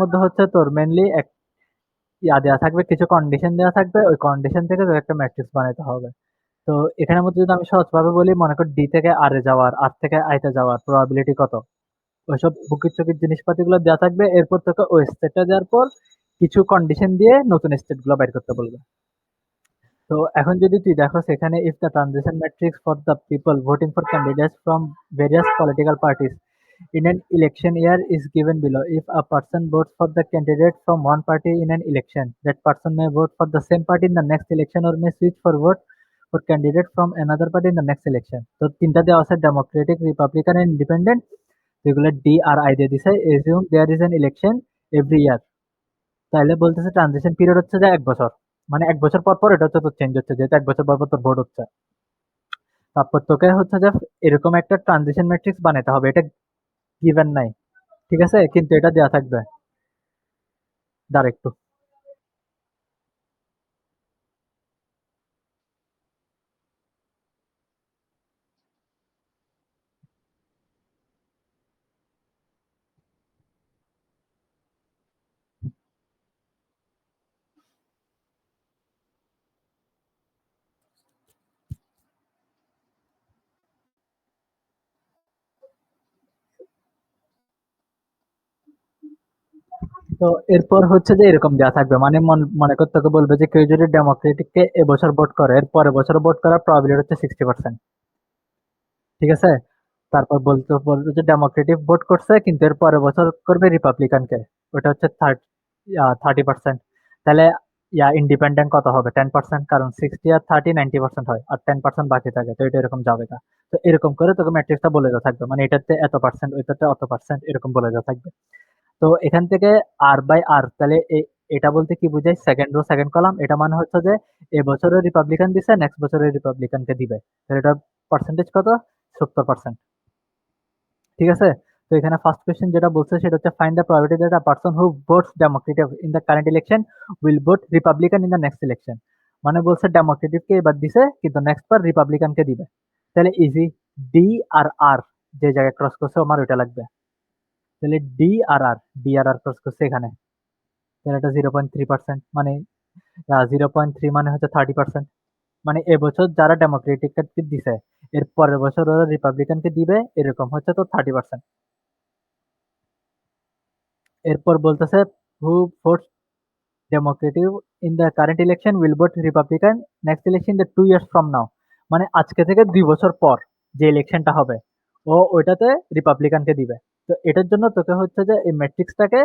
মধ্যে হচ্ছে তোর মেইনলি এক ইয়া দেওয়া থাকবে, কিছু কন্ডিশন দেওয়া থাকবে, ওই কন্ডিশন থেকে তোর একটা ম্যাট্রিক্স বানাইতে হবে। তো এখানের মধ্যে যদি আমি সহজভাবে বলি, মনে কর ডি থেকে আর এ যাওয়ার, আর থেকে আইতে যাওয়ার প্রবাবিলিটি কত, ওইসব বুকির চুকির জিনিসপাতিগুলো দেওয়া থাকবে। এরপর তোকে ওই স্টেটটা দেওয়ার পর কিছু কন্ডিশন দিয়ে নতুন স্টেট গুলো বাইর করতে বলবে। তো এখন যদি তুই দেখো সেখানে, if the transition matrix for the people voting for candidates from various political parties in an election year is given below. If a person votes for the candidate from one party in an election, that person may vote for the same party in the next election or may switch for vote for candidate from another party in the next election. তো তিনটা দেওয়া আছে, democratic, republican and independent. যেগুলো D R I দিয়ে দিছে। Assume there is an election every year. তাহলে বলতেছে transition period হচ্ছে যে 1 বছর, মানে 1 বছর পর পর এটা হচ্ছে তোর চেঞ্জ হচ্ছে, যেহেতু 1 বছর পর পর তোর ভোট হচ্ছে। তারপর তোকে হচ্ছে যে এরকম একটা ট্রানজিশন ম্যাট্রিক্স বানাতে হবে, এটা গিভেন নাই, ঠিক আছে, কিন্তু এটা দেওয়া থাকবে। দাঁড়া একটু। তো এরপর হচ্ছে যে এরকম দেওয়া থাকবে, মানে মনে কর তোকে বলবে যে কেউ যদি ডেমোক্রেটিককে এবছর ভোট করে, এর পরের বছর ভোট করার প্রবাবিলিটি হচ্ছে 60%, ঠিক আছে। তারপর বলবে যে ডেমোক্রেটিক ভোট করছে কিন্তু এর পরের বছর করবে রিপাবলিকানকে, ওটা হচ্ছে 30%। তাহলে ইন্ডিপেন্ডেন্ট কত হবে? 10%, কারণ 60 আর 30 90% হয়, আর 10% বাকি থাকে, তো এটা এরকম যাবে না। তো এরকম করে তোকে ম্যাট্রিক্সটা বলে দেওয়া থাকবে, মানে এটাতে এত পার্সেন্ট, ওইটাতে অত পার্সেন্ট, এরকম বলে দেওয়া থাকবে। তো এখান থেকে আর বাই আর, তাহলে এটা বলতে কি বুঝায়? সেকেন্ড রো সেকেন্ড কলাম, এটা মানে হচ্ছে যে এবছরের রিপাবলিকান দিছে, নেক্সট বছরের রিপাবলিকানকে দিবে। তাহলে এটা পার্সেন্টেজ কত? 70%, ঠিক আছে। তো এখানে ফার্স্ট কোয়েশ্চেন যেটা বলছে সেটা হচ্ছে find the probability that a person who votes Democratic in the current election will vote Republican in the next election. মানে বলছে ডেমোক্রেটিককে এবার দিছে কিন্তু নেক্সট বার রিপাবলিকানকে দিবে। তাহলে ইজি, ডি আর আর যে জায়গায় ক্রস করছে আমার ওইটা লাগবে। তাহলে ডি আর আর ক্রস করছে এখানে, তাহলে এটা 0.3%, মানে 0.3 মানে হচ্ছে 30%। মানে এবছর যারা ডেমোক্রেটিককে দিছে, এর পরের বছর ওরা রিপাবলিকানকে দিবে, এরকম হচ্ছে তো 30%। এরপর বলতেছে who votes Democratic in the current election will vote Republican next election the 2 years from now. মানে আজকে থেকে 2 বছর পর যে ইলেকশনটা হবে, ও ওইটাতে রিপাবলিকানকে দিবে। তো এটার জন্য তোকে হচ্ছে যে এই ম্যাট্রিক্সটাকে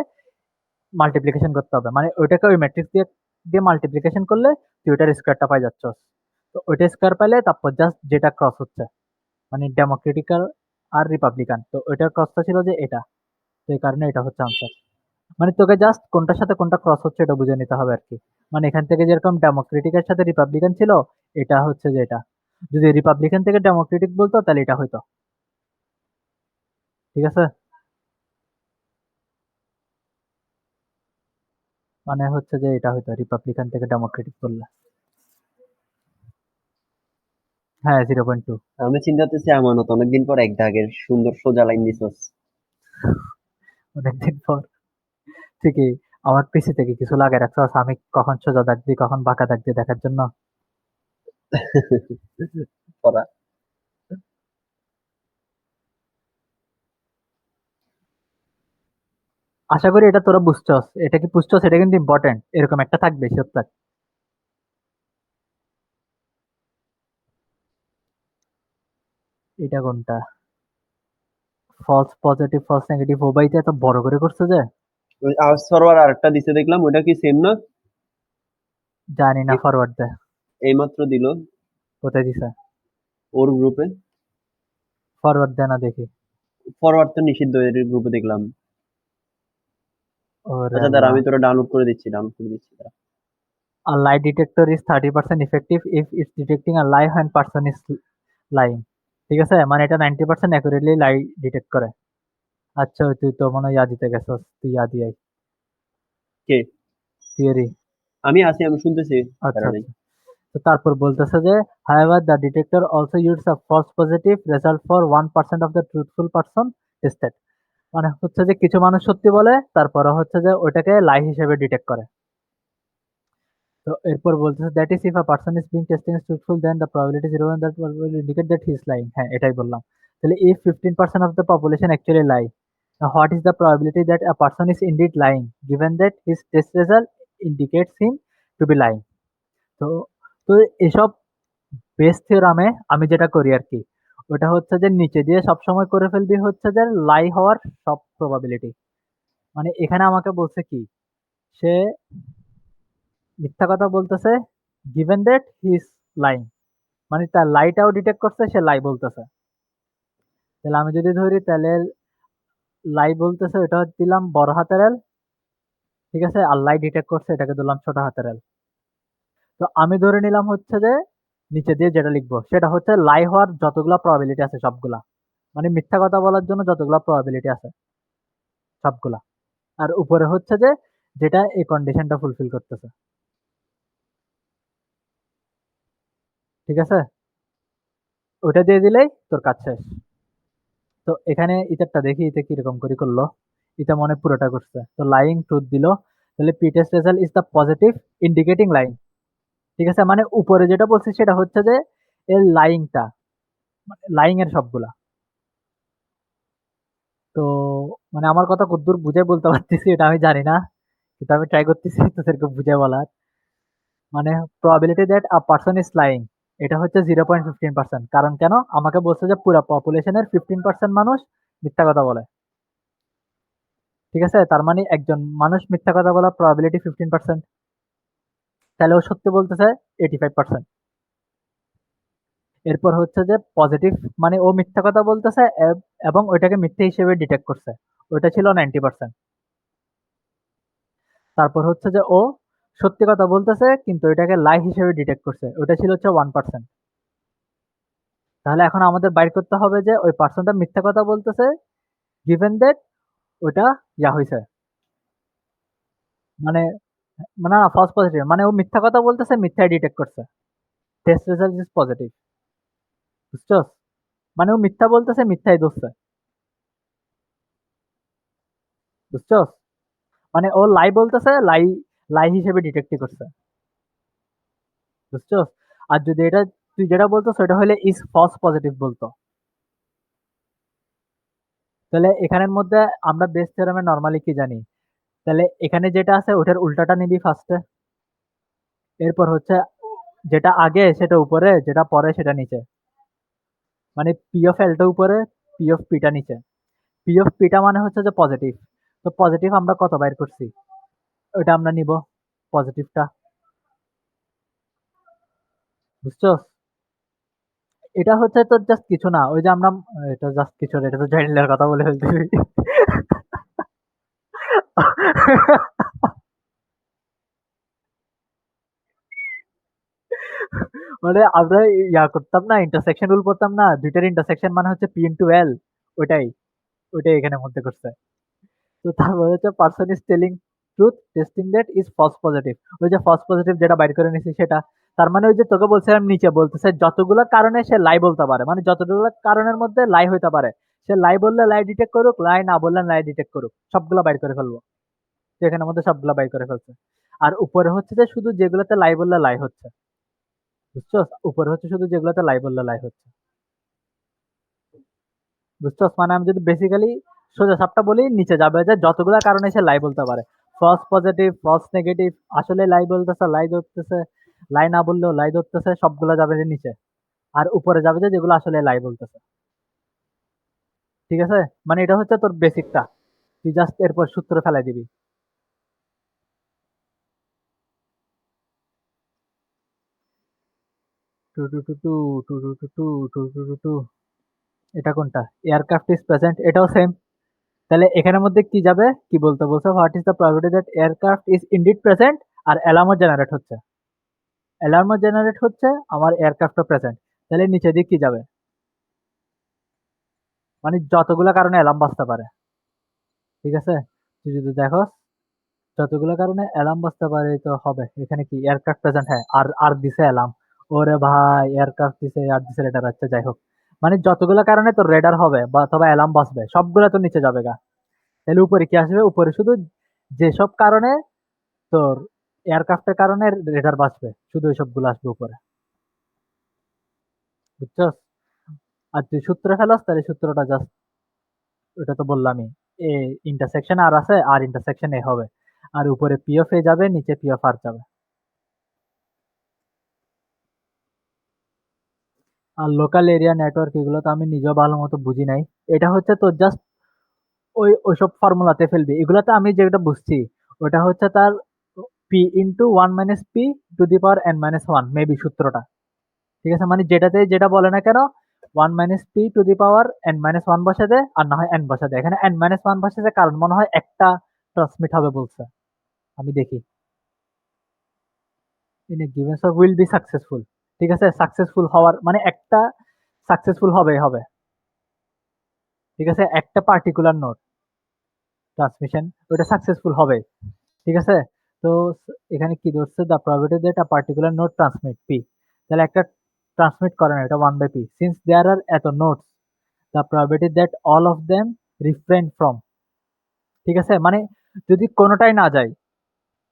মাল্টিপ্লিকেশন করতে হবে, মানে ওইটাকে ওই ম্যাট্রিক্স দিয়ে দিয়ে মাল্টিপ্লিকেশন করলে তুই ওইটার স্কোয়ারটা পাই যাচ্ছ। তো ওইটা স্কোয়ার পাইলে তারপর জাস্ট যেটা ক্রস হচ্ছে, মানে ডেমোক্রেটিক্যাল আর রিপাবলিকান, তো ওইটার ক্রসটা ছিল যে এটা, তো এই কারণে এটা হচ্ছে আনসার। মানে তোকে জাস্ট কোনটার সাথে কোনটা ক্রস হচ্ছে এটা বুঝে নিতে হবে আর কি। মানে এখান থেকে যেরকম ডেমোক্রেটিকের সাথে রিপাবলিকান ছিল, এটা হচ্ছে যে এটা, যদি রিপাবলিকান থেকে ডেমোক্রেটিক বলতো তাহলে এটা হইতো, ঠিক আছে। মানে হচ্ছে যে এটা হইতো রিপাবলিকান থেকে ডেমোক্রেটিক বললে। হ্যাঁ, 0.2। আমি চিন্তা করতেছি আমানত অনেকদিন পর এক দাগের সুন্দর সোজা লাইন দিছস। অনেকদিন পর ঠিকই। আমার পিসি থেকে কিছু লাগাই রাখছো, আমি কখন সোজা দাগ দিই কখন বাঁকা দাগ দিই দেখার জন্য। পড়া। আশা করি এটা তোরা বুঝছস, এটা কি বুঝছস, এটা কিন্তু ইম্পর্টেন্ট, এরকম একটা থাকবে শিওর থাক। এটা কোনটা? ফলস পজিটিভ ফলস নেগেটিভ, ও বাইতে এত বড় করে করছে যে ওই আওয়াজ সরোয়ার আরেকটা দিছে দেখলাম, ওটা কি সেম না? জানি না, এই ফরওয়ার্ড দে। এইমাত্র দিল কোথায় দিছে? ওর গ্রুপে। ফরওয়ার্ড দে না দেখি। ফরওয়ার্ড তো নিষিদ্ধ এর গ্রুপে দেখলাম। ওরে আচ্ছা দাঁড়া, আল্লাহ। আমি তোরা ডাউনলোড করে দিচ্ছি দাঁড়া। A lie detector is 30% effective if it's detecting a lie when person is lying, ঠিক আছে, মানে এটা 90% অ্যাকুরেটলি লাই ডিটেক্ট করে। আচ্ছা, ওই তুই তো মনে হয় ইয়া দিতে গেছস, তুই ইয়া দিয়াই কে? থিওরি। আমি আছি, আমি শুনতেছি। আচ্ছা প্যারা নেই। আচ্ছা। তো তারপর বলতেছে যে however the detector also yields a false positive result for 1% of the truthful person tested. মানে হচ্ছে যে কিছু মানুষ সত্যি বলে, তারপরে হচ্ছে যে ওইটাকে লাই হিসেবে ডিটেক্ট করে। তো এরপর বলতেছে that is if a person is being testing is truthful then the probability is 0 that will indicate that he is lying. হ্যাঁ, এটাই বললাম। তাহলে if 15% of the population actually lie, what is the probability that a person is indeed lying given that his test result indicates him to be lying. তো তো এসব base থিওরামে আমি যেটা করি আর কি, ওটা হচ্ছে যে নিচে দিয়ে সবসময় করে ফেলবি হচ্ছে যে লাই হওয়ার সব প্রবাবিলিটি। মানে এখানে আমাকে বলছে কি, সে মিথ্যা কথা বলতেছে given that he is lying, মানে তার লাইটাও ডিটেক্ট করছে, সে লাই বলতেছে। তাহলে আমি যদি ধরি তাহলে লাই বলতেছে ওটা দিলাম বড় হাতের এল, ঠিক আছে, আর লাই ডিটেক্ট করছে এটাকে দিলাম ছোট হাতের এল। তো আমি ধরে নিলাম হচ্ছে যে নিচে দিয়ে যেটা লিখবো সেটা হচ্ছে লাই হওয়ার যতগুলা প্রবাবিলিটি আছে সবগুলা, মানে মিথ্যা কথা বলার জন্য যতগুলা প্রবাবিলিটি আছে সবগুলা। আর উপরে হচ্ছে যে যেটা এই কন্ডিশনটা ফুলফিল করতেছে, ঠিক আছে, ওটা দিয়ে দিলেই তোর কাজ শেষ। তো এখানে ইতারটা দেখি ইতে কিরকম করে করলো। ইটা মনে হয় পুরোটা করছে। তো লাইং ট্রুথ দিল। তাহলে P test result is the positive indicating lying. ঠিক আছে, মানে উপরে যেটা বলছি সেটা হচ্ছে যে এর লাইংটা, মানে লাইং এর সবগুলা। তো মানে আমার কথা কতদূর বুঝে বলতে পারতেছি এটা আমি জানি না, কিন্তু আমি ট্রাই করতেছি তোদেরকে বুঝে বলার। মানে probability that a person is lying, এটা হচ্ছে 0.15%। কারণ কেন, আমাকে বলছে যে পুরো পপুলেশনের 15% মানুষ মিথ্যা কথা বলে। ঠিক আছে, তার মানে একজন মানুষ মিথ্যা কথা বলার প্রবাবিলিটি 15%, তাহলে ও সত্যি বলতেছে 85%। এরপর হচ্ছে যে পজিটিভ, মানে ও মিথ্যা কথা বলতেছে এবং ওইটাকে মিথ্যা হিসেবে ডিটেক্ট করছে, ওইটা ছিল 90%। তারপর হচ্ছে যে ও সত্যি কথা বলতেছে কিন্তু ওইটাকে লাই হিসেবে ডিটেক্ট করছে, ওইটা ছিল হচ্ছে 1%। তাহলে এখন আমাদের বাইর করতে হবে যে ওই পার্সনটা মিথ্যা কথা বলতেছে গিভেন দ্যাট ওইটা ইয়া হয়েছে, মানে মানে না ফলস পজিটিভ, মানে ও মিথ্যা কথা বলতেছে মিথ্যাই ডিটেক্ট করছে, টেস্ট রেজাল্ট ইজ পজিটিভ। বুঝছস, মানে ও মিথ্যা বলতেছে মিথ্যাই ধরছে। বুঝছস, মানে ও লাই বলতেছে লাই, লাই হিসেবে ডিটেক্ট করছে। বুঝছস, আর যদি এটা তুই যেটা বলতো সেটা হলে ইজ ফলস পজিটিভ বলতো, তাহলে এখানের মধ্যে আমরা বেস থিওরেমে নরমালি কি জানি, তাহলে এখানে যেটা আছে ওটার উল্টাটা নিবি ফার্স্টে। এরপর হচ্ছে যেটা আগে সেটা উপরে, যেটা পরে সেটা নিচে। মানে পি অফ এলটা উপরে, পি অফ পিটা নিচে। পি অফ পিটা মানে হচ্ছে যে পজিটিভ। তো পজিটিভ আমরা কত বাইর করছি, ওটা আমরা নিব পজিটিভটা। বুঝছো, এটা হচ্ছে তো জাস্ট কিছু না, ওই যে আমরা, এটা জাস্ট কিছু না, এটা তো জাইন্ডের কথা বলে ফেলতেছি। মানে আমরা ইয়া করতাম না, ইন্টারসেকশন রুল করতাম না, দুইটার ইন্টারসেকশন মানে হচ্ছে পি ইন্টু এল, ওইটাই, ওইটাই এখানে মধ্যে করছে। তো তারপর হচ্ছে person is telling truth testing that is false positive, ওই যে ফলস পজিটিভ যেটা বাইর করে নিছি সেটা। তার মানে ওই যে তোকে বলছিলাম নিচে বলতেছে যতগুলো কারণে সে লাই বলতে পারে, মানে যতগুলো কারণের মধ্যে লাই হইতে পারে, সে লাই বললে লাই ডিটেক্ট করুক, লাই না বললে লাই ডিটেক্ট করুক, সবগুলো বাইর করে ফেলবো। তো এখানের মধ্যে সবগুলো বাইর করে ফেলছে। আর উপরে হচ্ছে যে শুধু যেগুলোতে লাই বললে লাই হচ্ছে। বুঝছো, উপরে হচ্ছে শুধু যেগুলোতে লাই বললে লাই হচ্ছে। বুঝছো, মানে আমি যদি বেসিক্যালি সোজা সাপটা বলি নিচে যাবে যে যতগুলা কারণে সে লাই বলতে পারে, ফলস পজিটিভ, ফলস নেগেটিভ, আসলে লাই বলতেছে, লাই ধরতেছে, লাই না বললেও লাই ধরতেছে, সবগুলা যাবে যে নিচে। আর উপরে যাবে যে যেগুলো আসলে লাই বলতেছে। ঠিক আছে, মানে এটা হচ্ছে তোর বেসিকটা, তুই জাস্ট এরপর সূত্র ফেলাই দিবি। Two two two two two two two two two two two two, এটা কোনটা, এয়ারক্রাফট ইজ প্রেজেন্ট, এটাও সেম। তাহলে এখানের মধ্যে কি যাবে, কি বলতে বলছে, what is the probability that aircraft is indeed present, আর অ্যালার্মও জেনারেট হচ্ছে। অ্যালার্মও জেনারেট হচ্ছে, আমার এয়ারক্রাফটও প্রেজেন্ট। তাহলে নিচে দিক কি যাবে, মানে যতগুলো কারণে অ্যালার্ম বাজতে পারে। ঠিক আছে, তুই যদি দেখো যতগুলো কারণে অ্যালার্ম বাজতে পারে তো হবে এখানে কি এয়ারক্রাফট প্রেজেন্ট, হ্যাঁ, আর আর দিছে অ্যালার্ম। ওরে ভাই, এয়ারক্রাফট দিছে আর দিছে রেডার, আচ্ছা যাই হোক, মানে যতগুলো কারণে তোর রেডার হবে বা অথবা অ্যালার্ম বাজবে সবগুলো তো নিচে যাবে গা। তাহলে উপরে কি আসবে? উপরে শুধু যেসব কারণে তোর এয়ারক্রাফটের কারণে রেডার বাঁচবে, শুধু ওই সবগুলো আসবে উপরে। বুঝছস? আর তুই সূত্র ফেলাস তাহলে সূত্রটা জাস্ট, ওটা তো বললামই, এ ইন্টারসেকশন আর আছে, আর ইন্টারসেকশন এ হবে, আর উপরে পি অফ এ যাবে, নিচে পি অফ আর যাবে। আর লোকাল এরিয়া নেটওয়ার্ক এগুলো তো আমি নিজেও ভালো মতো বুঝি নাই। এটা হচ্ছে তোর জাস্ট ওইসব ফর্মুলাতে ফেলবি। এগুলাতে আমি যেটা বুঝছি ওটা হচ্ছে তার P into one minus P to the power N minus one maybe সূত্রটা। ঠিক আছে, মানে যেটাতে যেটা বলে না কেন, one minus P to the power N minus one বসে দে, আর না হয় এন বসে দে। এখানে এন মাইনাস ওয়ান বসে দে, কারণ মনে হয় একটা ট্রান্সমিট হবে বলছে। আমি দেখি, ইন এ গিভেন সব উইল বি সাকসেসফুল। ঠিক আছে, সাকসেসফুল হওয়ার মানে একটা সাকসেসফুল হবে হবে। ঠিক আছে, একটা পার্টিকুলার নোট ট্রান্সমিশন ওটা সাকসেসফুল হবে। ঠিক আছে, তো এখানে কি ধরছে, the probability that a particular note transmit P, তাহলে একটা ট্রান্সমিট করে না, এটা ওয়ান বাই পি, সিন্স দেয়ার আর এত notes, the probability that all of them refrain from. ঠিক আছে, মানে যদি কোনোটাই না যায়,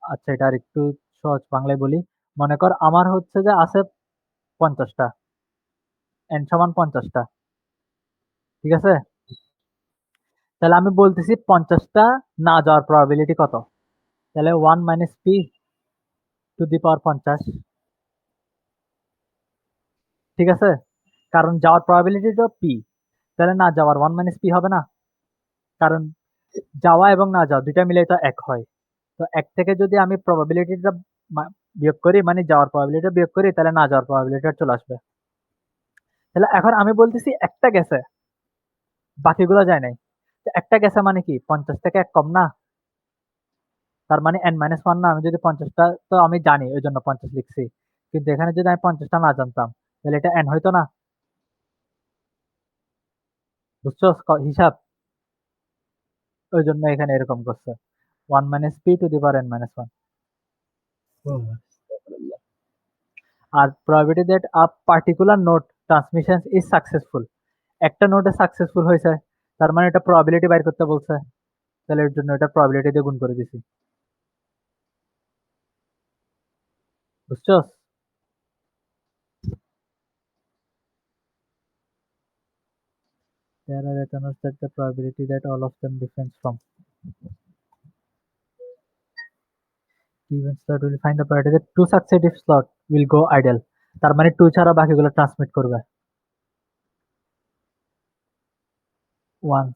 আচ্ছা এটা আর একটু সহজ বাংলায় বলি। মনে কর আমার হচ্ছে যে আছে 50টা, এন সমান 50টা। ঠিক আছে, তাহলে আমি বলতেছি 50টা না যাওয়ার প্রবাবিলিটি কত, তাহলে one minus P to the power 50। ঠিক আছে, কারণ যাওয়ার প্রবাবিলিটিটা পি, তাহলে না যাওয়ার ওয়ান মাইনাস পি হবে না, কারণ যাওয়া এবং না যাওয়া দুইটা মিলে তো এক হয়। তো এক থেকে যদি আমি প্রবাবিলিটিটা বিয়োগ করি, মানে যাওয়ার প্রবাবিলিটি বিয়োগ করি, তাহলে না যাওয়ার প্রবাবিলিটি চলে আসবে। তাহলে এখন আমি বলতেছি একটা গেছে, বাকিগুলো যায় নাই। তো একটা গেছে মানে কি 50 থেকে এক কম না, তার মানে এন মাইনাস ওয়ান না। আমি যদি 50টা, তো আমি জানি ওই জন্য 50 লিখছি, কিন্তু এখানে যদি আমি 50টা না জানতাম তাহলে এটা এন হইতো না। বুঝছো হিসাব? ওই জন্য এখানে এরকম করছে, one minus P to the power N minus one. আর probability that a particular node transmission is successful, একটা নোডে সাকসেসফুল হয়েছে, তার মানে এটা প্রবাবিলিটি বাইর করতে বলছে, তাহলে এর জন্য এটা প্রবাবিলিটি দিয়ে গুণ করে দিছি। বুঝছো? There are ethanols that the probability that all of them difference from events that will find the probability that two successive slot will go idle, তার মানে টু ছাড়া বাকিগুলো ট্রান্সমিট করবে। ওয়ান,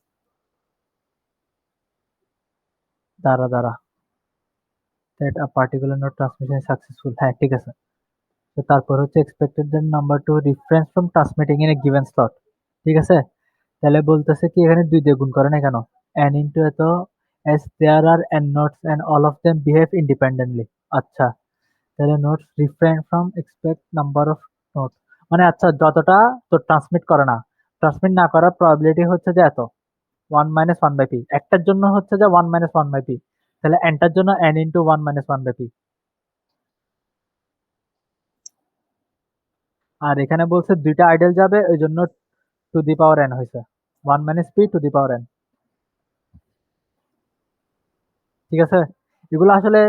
দাঁড়া দাঁড়া, that a particular node transmission is successful, হ্যাঁ ঠিক আছে। তো তারপর হচ্ছে expected the number to difference from transmitting in a given slot। ঠিক আছে, তাহলে বলতেছে কি এখানে দুই দিয়ে গুণ করে না কেন, n ইন্টু এত, as there are n nodes and all of them behave independently। আচ্ছা, তাহলে notes refrain from expect number of nodes, মানে আচ্ছা যতটা তো ট্রান্সমিট করে না, ট্রান্সমিট না করার প্রবাবিলিটি হচ্ছে যে এত, one minus one by P. একটার জন্য হচ্ছে যে one minus one by P, তাহলে এনটার জন্য n into one minus one by P. আর এখানে বলছে দুইটা আইডেল যাবে, ওই জন্য টু দি পাওয়ার এন হয়েছে, one minus P to the power N. ঠিক আছে, এগুলো আসলে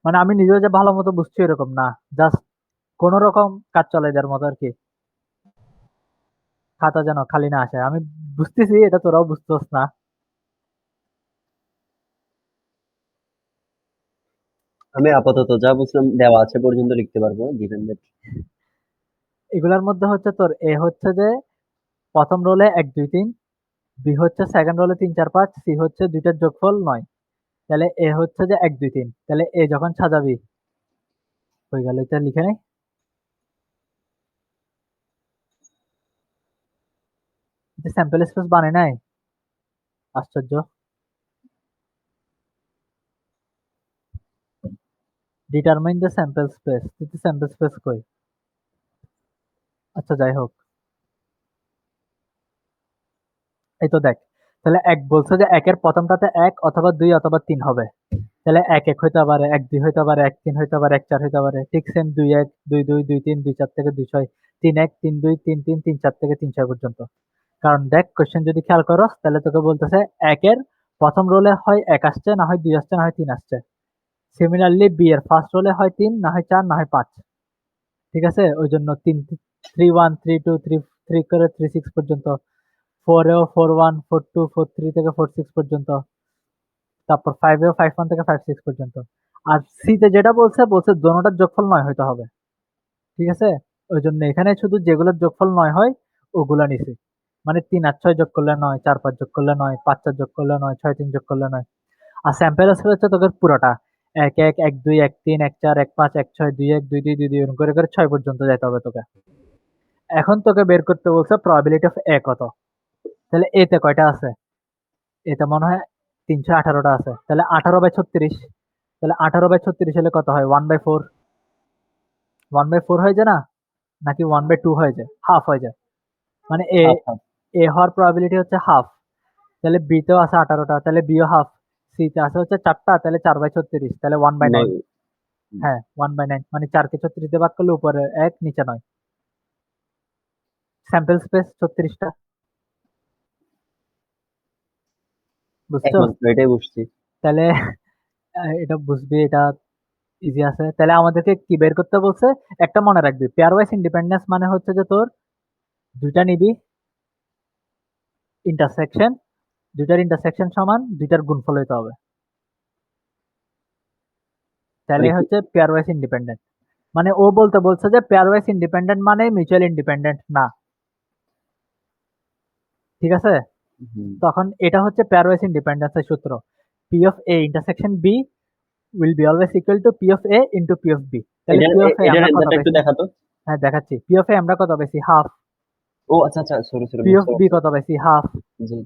মানে আমি নিজেও যে ভালো মতো বুঝছি এরকম না, জাস্ট কোন রকম কাজ চালাই দেওয়ার মতো আর কি, খাতা যেন খালি না আসে। আমি বুঝতেছি, এটা তোরাও বুঝতেছ না। আমি আপাতত যা বুঝলাম দেওয়া আছে পর্যন্ত লিখতে পারবো, গিভেন দ্যাট। এগুলোর মধ্যে হচ্ছে তোর এ হচ্ছে যে প্রথম রোলে এক দুই তিন, বি হচ্ছে সেকেন্ড রোলে তিন চার পাঁচ, সি হচ্ছে দুইটার যোগফল নয়। তাহলে এ হচ্ছে যে এক দুই তিন, তাহলে এ যখন সাজাবি হয়ে গেল, এটা লিখে নেই, স্যাম্পল স্পেস বানাই নাই, আশ্চর্য। ডিটারমাইন দ্য স্যাম্পল স্পেস, কিন্তু স্যাম্পল স্পেস কই? আচ্ছা যাই হোক, এই তো দেখ, তাহলে এক বলছে যে একের প্রথমটাতে এক অথবা দুই অথবা তিন হবে, তাহলে এক এক হইতে পারে, এক দুই হইতে পারে, এক তিন হইতে পারে, এক চার হইতে পারে। ঠিক সেম দুই এক, দুই দুই, দুই তিন, দুই চার থেকে দুই ছয়, তিন এক, তিন দুই, তিন তিন, তিন চার থেকে তিন ছয় পর্যন্ত। কারণ দেখ কোশ্চেন যদি খেয়াল করো তাহলে তোকে বলতেছে একের প্রথম রোলে হয় 1 আসছে, না হয় 2 আসছে, না হয় 3 আসছে। সিমিলারলি বি এর ফার্স্ট রোলে হয় 3, না হয় 4, না হয় 5। ঠিক আছে? ওই জন্য 3 1 3 2 3 করে 3 6 পর্যন্ত। 4 এও 4 1 4 2 4 3 থেকে 4 6 পর্যন্ত। তারপর 5 এও 5 1 থেকে 5 6 পর্যন্ত। আর সি তে যেটা বলছে দোনোটার যোগফল 9 হইতে হবে। ঠিক আছে? ওই জন্য এখানে শুধু যেগুলোর যোগফল 9 হয় ওগুলা নিছি। মানে 3 আর 6 যোগ করলে 9, 4 5 যোগ করলে 9, 5 4 যোগ করলে 9, 6 3 যোগ করলে 9। আর স্যাম্পল আসবে হচ্ছে তোদের পুরোটা। 1 1 1 2 1 3 1 4 1 5 1 6 2 1 2 2 2 2 এরকম করে 6 পর্যন্ত যাইতে হবে তোকে। এখন তোকে বের করতে বলছে প্রবাবিলিটি অফ এ কত। তাহলে এ তে কয়টা আছে? এতে মনে হয় 318টা আছে। তাহলে 18/36। তাহলে 18/36 হলে কত হয়? 1/4। 1/4 হয়ে যায় না? নাকি 1/2 হয়ে যায়? হাফ হয়ে যায়। মানে এ হাফ হাফ এ হওয়ার প্রবাবিলিটি হচ্ছে হাফ। তাহলে বি তেও আছে 18টা, তাহলে বিও হাফ। সি তে আছে হচ্ছে 4টা, তাহলে 4/36, তাহলে 1/9। 9। হ্যাঁ, 1/9 মানে 4 কে 36 দিয়ে ভাগ করলে উপরে 1 নিচে 9। স্যাম্পল স্পেস 36টা। বুঝছো? একমাত্র এটাই বুঝছি। তাহলে এটা বুঝবি, এটা ইজি আছে। তাহলে আমাদেরকে কি বের করতে বলছে? একটা মনে রাখবি, পেয়ার ওয়াইজ ইন্ডিপেন্ডেন্স মানে হচ্ছে যে তোর দুইটা নিবি ইন্টারসেকশন, দুইটার ইন্টারসেকশন সমান, দুইটার গুণফল হইতে হবে। মানে তাহলে কি? হচ্ছে পেয়ার ওয়াইজ ইন্ডিপেন্ডেন্ট। মানে ও বলতে বলছে যে পেয়ার ওয়াইজ ইন্ডিপেন্ডেন্ট মানে মিউচুয়াল ইন্ডিপেন্ডেন্ট না। ঠিক আছে? হুম। তখন এটা হচ্ছে পেয়ার ওয়াইজ ইন্ডিপেন্ডেন্সের সূত্র। P of A intersection B will be always equal to P of A into P of B. তাহলে পি অফ এ এটার আমরা কত অ্যান্সারটা একটু পাইছি? দেখাতো। হ্যাঁ, দেখাচ্ছি। পি অফ এ আমরা কত পাইছি? হাফ। ও আচ্ছা আচ্ছা, সরি সরি, পি অফ বুঝতে বি পারছি। কত পাইছি? হাফ। জি।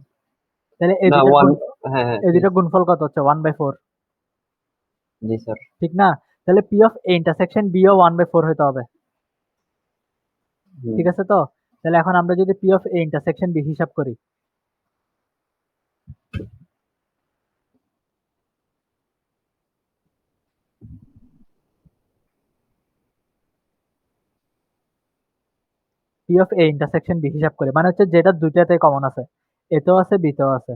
তাহলে না ওয়ান। হ্যাঁ হ্যাঁ, এই ঠিক দুইটার আছে। গুণফল কত হচ্ছে? 1/4। জি স্যার। ঠিক না? তাহলে P of A intersection B ও 1/4 হইতে হবে। হুম। ঠিক আছে তো? তাহলে এখন আমরা যদি P of A intersection B হিসাব করি, P of A intersection B হিসাব করি মানে হচ্ছে যেটা দুইটাতে কমন আছে, এতেও আছে বিতেও আছে।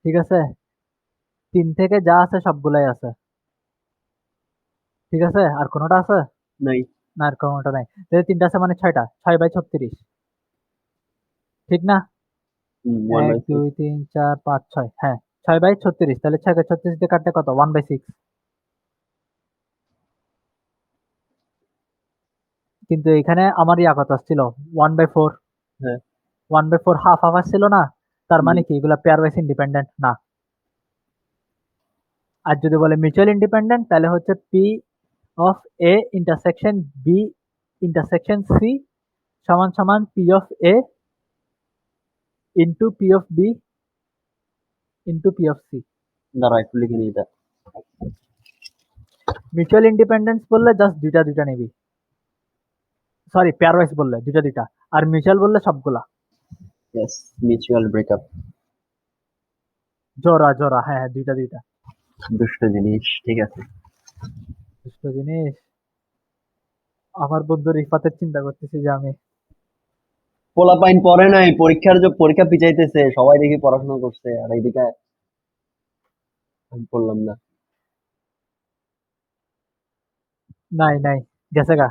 ঠিক আছে? 3 থেকে যা আছে সবগুলাই আছে। ঠিক আছে? আর কোনোটা আছে? নাই। না, আর কোনোটা নাই। তাহলে 3টা আছে মানে 6টা। 6/36। ঠিক না? One 1 by 2 six 3 4 5 6। হ্যাঁ, 6/36। তাহলে 6 কে 36 দিয়ে কাটলে কত? 1/6। কিন্তু এখানে আমার কত আসছিল? 1/4। হ্যাঁ। 1/4 হাফ হাফ আসছিল না? তার জি। মানে কি এগুলা পেয়ার ওয়াইজ ইন্ডিপেন্ডেন্ট না। আর যদি বলে মিউচুয়াল ইন্ডিপেন্ডেন্ট তাহলে হচ্ছে P of A intersection B intersection C সমান সমান P of A into P of B into P of C. দাঁড়া একটু লিখে নিই এটা। মিউচুয়াল ইন্ডিপেন্ডেন্স বললে জাস্ট দুইটা দুইটা নিবি। সরি, পেয়ার ওয়াইজ বললে দুইটা দুইটা। আর মিউচুয়াল বললে সবগুলা। Yes, mutual breakup. জোড়া জোড়া, হ্যাঁ হ্যাঁ, দুইটা দুইটা। দুষ্ট জিনিস, ঠিক আছে। দুষ্ট জিনিস। আমার বন্ধু রিফাতের চিন্তা করতেছি যে আমি পোলাপাইন পড়ে নাই, পরীক্ষা পিছাইতেছে, সবাই দেখি পড়াশোনা করছে আর এইদিকে আমি পড়লাম না। নাই নাই, গেছে গা।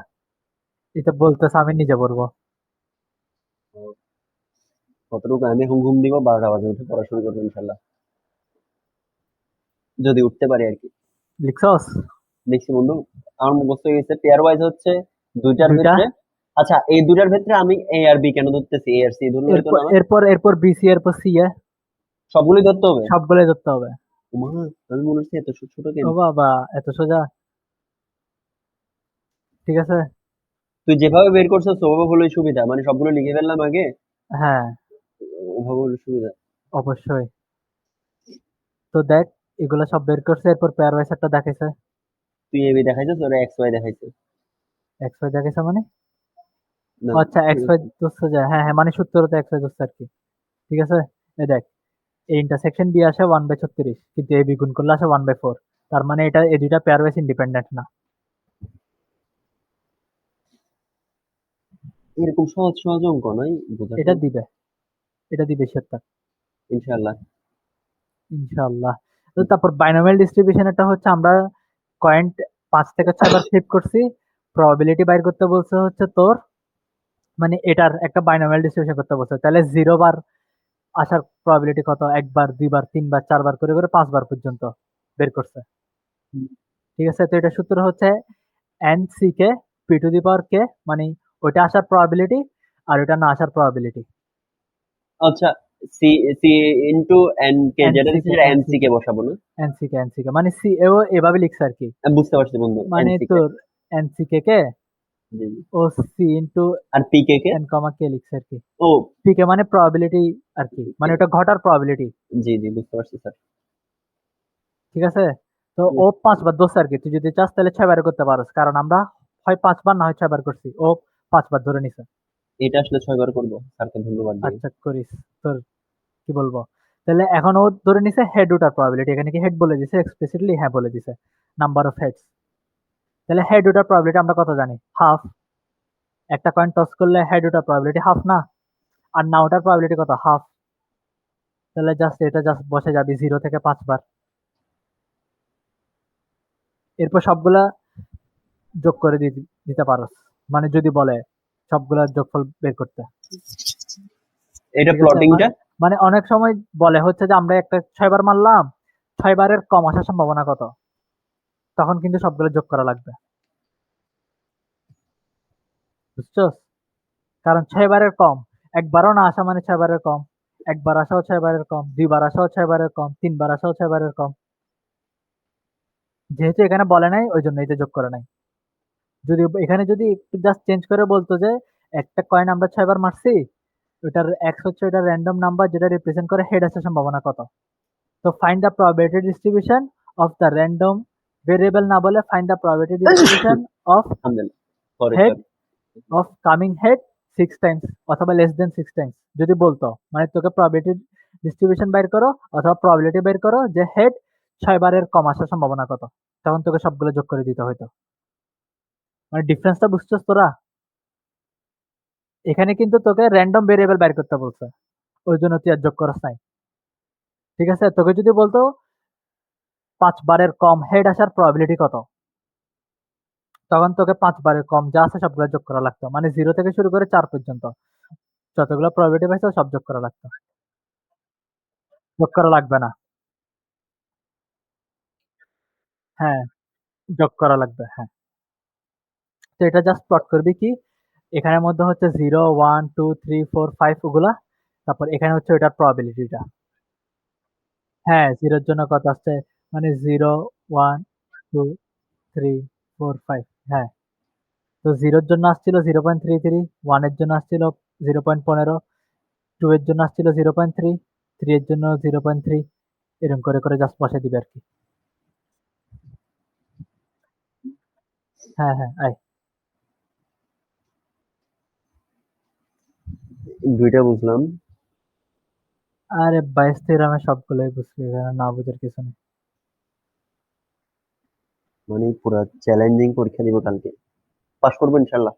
এটা বলতেছে আমি নিজে পড়বো। তো কতটুকু আমি ঘুম ঘুম দিব, 12টা বাজে উঠে পড়াশোনা করবো ইনশাল্লাহ, যদি উঠতে পারি আর কি। লিখছস? দেখছি বন্ধু, আমার মুখস্থ হয়ে গেছে পেয়ার ওয়াইজ হচ্ছে দুইটার দুইটা। ক্ষেত্রে। আচ্ছা, এই দুইটার ক্ষেত্রে আমি এ আর বি কেন ধরতেছি, এ আর সি ধরলে হইতো এরপর না আমার? এরপর এরপর বিসি, এরপর সি এ। সবগুলোই ধরতে হবে? সবগুলোই ধরতে হবে। ওমা, আমি মনে হচ্ছে এত ছোট ছোট কেন। ও বাবা, এত সোজা? ঠিক আছে। তুই যেভাবে বের করছিস ওভাবে হলে সুবিধা, মানে সবগুলো লিখে ফেললাম আগে, হ্যাঁ, ওভাবে হলে সুবিধা। অবশ্যই। তো দেখ, এগুলা সব বের করছে, এরপর পেয়ার ওয়াইজ একটা দেখাইছে। তুই এবি দেখাইছিস, ওরা এক্স ওয়াই দেখাইছে। এক্স ওয়াই দেখাইছে মানে? না, ও আচ্ছা, এক্স ওয়াই বুঝছি। ধরছে যায়, হ্যাঁ হ্যাঁ, মানে সূত্রতে এক্স ওয়াই ধরছে আর কি। ঠিক আছে। এই দেখ, এই ইন্টারসেকশন বি আসে 1/36, কিন্তু এ বি গুণ করলে আসে 1/4। তার মানে এটা এই দুইটা পেয়ার ওয়াইজ ইন্ডিপেন্ডেন্ট না। এরকম সহজ সহজ অঙ্ক নয় বোঝার এটা জন্য। দিবে, এটা দিবে সত্য। ইনশাল্লাহ। ইনশাআল্লাহ। তো তারপর বাইনোমিয়াল ডিস্ট্রিবিউশনটা হচ্ছে আমরা কয়েন 5 থেকে 6 বার ফ্লিপ করছি। প্রবাবিলিটি বাইর করতে বলছে হচ্ছে তোর মানে এটার একটা বাইনোমিয়াল ডিস্ট্রিবিউশন করতে বলছে। তাহলে 0 বার আসার প্রবাবিলিটি কত? 1 বার, 2 বার, 3 বার, 4 বার করে 5 বার পর্যন্ত বের করছে। ঠিক আছে? তো এটার সূত্র হচ্ছে NCK P to the power K মানে ওইটা আসার প্রবাবিলিটি আর ওইটা না আসার প্রবাবিলিটি। আচ্ছা, C C into N K যেটা NCK দিচ্ছে সেটা এনসি NCK কে বসাবো না? NCK মানে এও এভাবে লিখছে আরকি। আমি বুঝতে পারছি বন্ধু, মানে এনসি কে। তোর NCK কে জি, জি। ও সি ইন্টু আর পিকে কে? এন কমা কে লিখছে আরকি। ও, পিকে মানে প্রবাবিলিটি আরকি। মানে ওটা ঘটার প্রবাবিলিটি। জি জি, বুঝতে পারছি স্যার। ঠিক আছে? তো ও 5 বার ধরছে আরকি। তুই যদি চাস তাহলে 6 বারে করতে পারোস। কারণ আমরা হয় 5 বার না হয় 6 বার করছি। ও 5 বার ধরে নিছে। এটা আসলে 6 বার করবো, স্যারকে ধন্যবাদ দিই। আচ্ছা করিস। তোর কি বলবো? তাহলে এখন ও ধরে নিছে হেড ওঠার প্রবাবিলিটি। এখানে কি হেড বলে দিছে এক্সপ্লিসিটলি? হ্যাঁ বলে দিছে। Number of heads. তাহলে হেড ওঠার প্রবাবিলিটি আমরা কত জানি? হাফ। একটা কয়েন টস করলে হেড ওঠার প্রবাবিলিটি হাফ না? আর না ওঠার প্রবাবিলিটি কত? হাফ। তাহলে এটা জাস্ট বসে যাবি 0 থেকে 5 বার। এরপর সবগুলা যোগ করে দিতে পারোস। মানে যদি বলে সবগুলা যোগফল বের করতে। এটা ঠিক আছে? প্লটিংটা? মানে অনেক সময় বলে হচ্ছে যে আমরা একটা 6 বার মারলাম, 6 বারের কম আসার সম্ভাবনা কত? তখন কিন্তু সবগুলো যোগ করা লাগবে। বুঝছস? কারণ 6 বারের কম। একবারও না আসা মানে 6 বারের কম। একবার আসাও 6 বারের কম, 2 বার আসাও 6 বারের কম, 3 বার আসাও 6 বারের কম। যেহেতু এখানে বলে নাই ওইজন্য এটা যোগ করে নাই। এখানে যদি একটু জাস্ট চেঞ্জ করে বলতো যে একটা কয়েন আমরা 6 বার মারছি, ওটার x হচ্ছে ওটার র‍্যান্ডম নাম্বার যেটা রিপ্রেজেন্ট করে হেড আসার সম্ভাবনা কত? তো find the probability distribution of the random variable না বলে find the probability distribution of আলহামদুলিল্লাহ, sorry head sir. Of coming head 6 times অথবা লেস দেন 6 টাইমস যদি বলতো মানে তোকে প্রবাবিলিটি ডিস্ট্রিবিউশন বের করো অথবা প্রবাবিলিটি বের করো যে হেড 6 বারের কম আসার সম্ভাবনা কত? তখন তোকে সবগুলো যোগ করে দিতে হইতো। মানে ডিফারেন্সটা বুঝছস তোরা? এখানে কিন্তু তোকে র‍্যান্ডম ভেরিয়েবল বের করতে বলছে। ওই জন্য তুই আর যোগ করস নাই। ঠিক আছে? তোকে যদি বলতো 5 বারের কম হেড আসার প্রবাবিলিটি কত? তখন তোকে 5 বারের কম যা আছে সবগুলো যোগ করা লাগতো। মানে 0 থেকে শুরু করে 4 পর্যন্ত। যতগুলো প্রবাবিলিটি পাইছো সব যোগ করা লাগতো। যোগ করা লাগবে না। হ্যাঁ, যোগ করা লাগবে। হ্যাঁ। তো এটা জাস্ট প্লট করবি কি? এখানের মধ্যে হচ্ছে 0, 1, 2, 3, 4, 5 ওগুলা। তারপর এখানে হচ্ছে ওটার প্রবাবিলিটিটা। হ্যাঁ, 0 এর জন্য কত আসছে? মানে 0, 1, 2, 3, 4, 5 হ্যাঁ। তো 0 এর জন্য আসছিল 0.33, 1 এর জন্য আসছিল 0.15, 2 এর জন্য আসছিল 0.3, 3 এর জন্য 0.3 এরকম করে জাস্ট বসায় দিবি আরকি। হ্যাঁ, হ্যাঁ, আয়। দুইটা বুঝলাম। আরে বাইস থিওরামের সবগুলোই বুঝবি, এখানে না বুঝার কিছু নেই। মানে পুরা চ্যালেঞ্জিং পরীক্ষা দিব কালকে। পাস করবো ইনশাল্লাহ।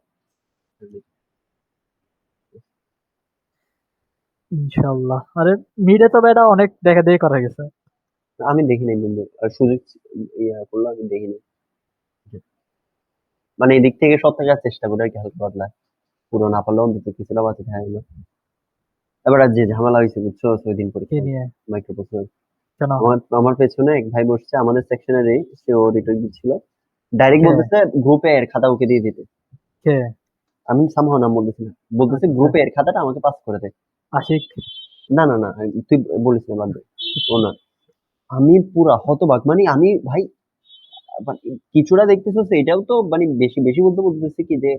ইনশাআল্লাহ। আরে মিডে তো এটা অনেক দেখাদেখি করা গেছে। আমি দেখি নাই বন্ধু, আর সুযোগ করলো আমি দেখিনি। মানে এদিক থেকে সব থাকার চেষ্টা করি আর কি, হালকা পাতলা। পুরো না পারলেও অন্তত কিছুটা বাঁচে থাকা গেলো। এবার আর যে ঝামেলা হয়েছে বুঝছো ওই দিন কি পরীক্ষায়, নিয়ে? Micro processor. কেন? আমার আমার পেছনে এক ভাই বসছে আমাদের সেকশনেরই, সে ও রিটার্ন দিচ্ছিল। ডাইরেক্ট কে? বলতেছে গ্রুপে এর খাতা ওকে দিয়ে দিতে। কে? আমি সামহাও নাম বলতেছি না, বলতেছে আচ্ছা। গ্রুপে এর খাতাটা আমাকে পাস করে দে। আশিক? না না না, তুই বলিস না, বাদ দে। ও না, আমি পুরা হতবাক। মানে আমি ভাই, মানে কিছুটা দেখতেছো এটাও তো মানে বেশি বেশি বলতে বলতেছি কি যে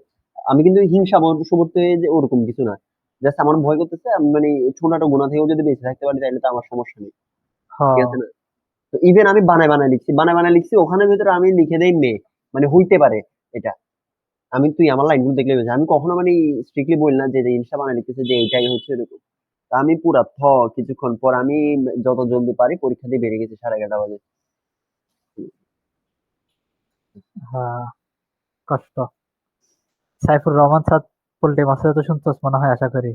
আমি কিন্তু হিংসা বশবর্তী হয়ে যে ওরকম কিছু না। জাস্ট আমার ভয় করতেছে আমি মানে ছোটখাটো গুণা থেকেও যদি বেঁচে থাকতে পারি তাহলে তো আমার সমস্যা নেই। ঠিক হ। আছে না? তো ইভেন আমি বানায় বানায় লিখছি ওখানের ভিতরে আমি লিখে দেই মেয়ে, মানে হইতে পারে এটা। তুই আমার লাইনগুলো দেখলে বুঝে আমি কখনো মানে স্ট্রিক্টলি বলি না যে যে ইনস্টা বানায় লিখতেছে যে এইটাই হচ্ছে এরকম। তা আমি পুরা কিছুক্ষণ পর আমি যত জলদি পারি পরীক্ষা দিয়ে বেরিয়ে গেছি 11:30 বাজে। হ্যাঁ, কষ্ট। সাইফুর রহমান স্যার পোল্ট্রি মাছের তো শুনছস মনে হয় আশা করি।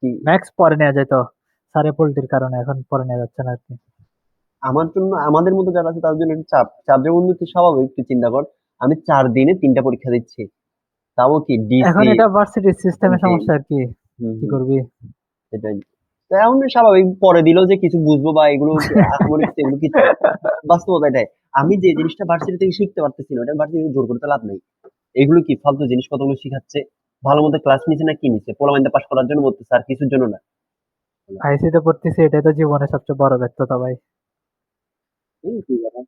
কি? ম্যাক্স পরে নেওয়া যেত। স্যারে পোল্ট্রির কারণে এখন পরে নেওয়া যাচ্ছে না আরকি। আমার জন্য, আমাদের মতো যারা আছে তাদের জন্য একটা চাপ। চাপ যে বন্ধু তুই স্বাভাবিক, তুই চিন্তা কর। আমি ৪ দিনে ৩ টা পরীক্ষা দিচ্ছি। তাও কি এখন ডিসি, এটা ভার্সিটির সিস্টেমের জি, সমস্যা আর কি। হুম, কি হুম, করবি? সেটাই। তো এখন স্বাভাবিক পরে দিলেও যে কিছু বুঝবো বা এগুলো আহামরি কিছু এগুলো কিচ্ছু না। বাস্তবতা এটাই। আমি যে জিনিসটা ভার্সিটি থেকে শিখতে পারতেছি না, ওটা ভার্সিটি জোর করতে লাভ নাই। এগুলো কি ফালতু জিনিস কতগুলো শিখাচ্ছে। ভালো মতো ক্লাস নিচ্ছে না কি নিচ্ছে? পোলাপাইনটা পাস করার জন্য বলতেছে আর কিছুর জন্য না। আইসিতে পড়তেছি, এটাই তো জীবনের সবচেয়ে বড় ব্যর্থতা ভাই। এই কি ব্যাপার?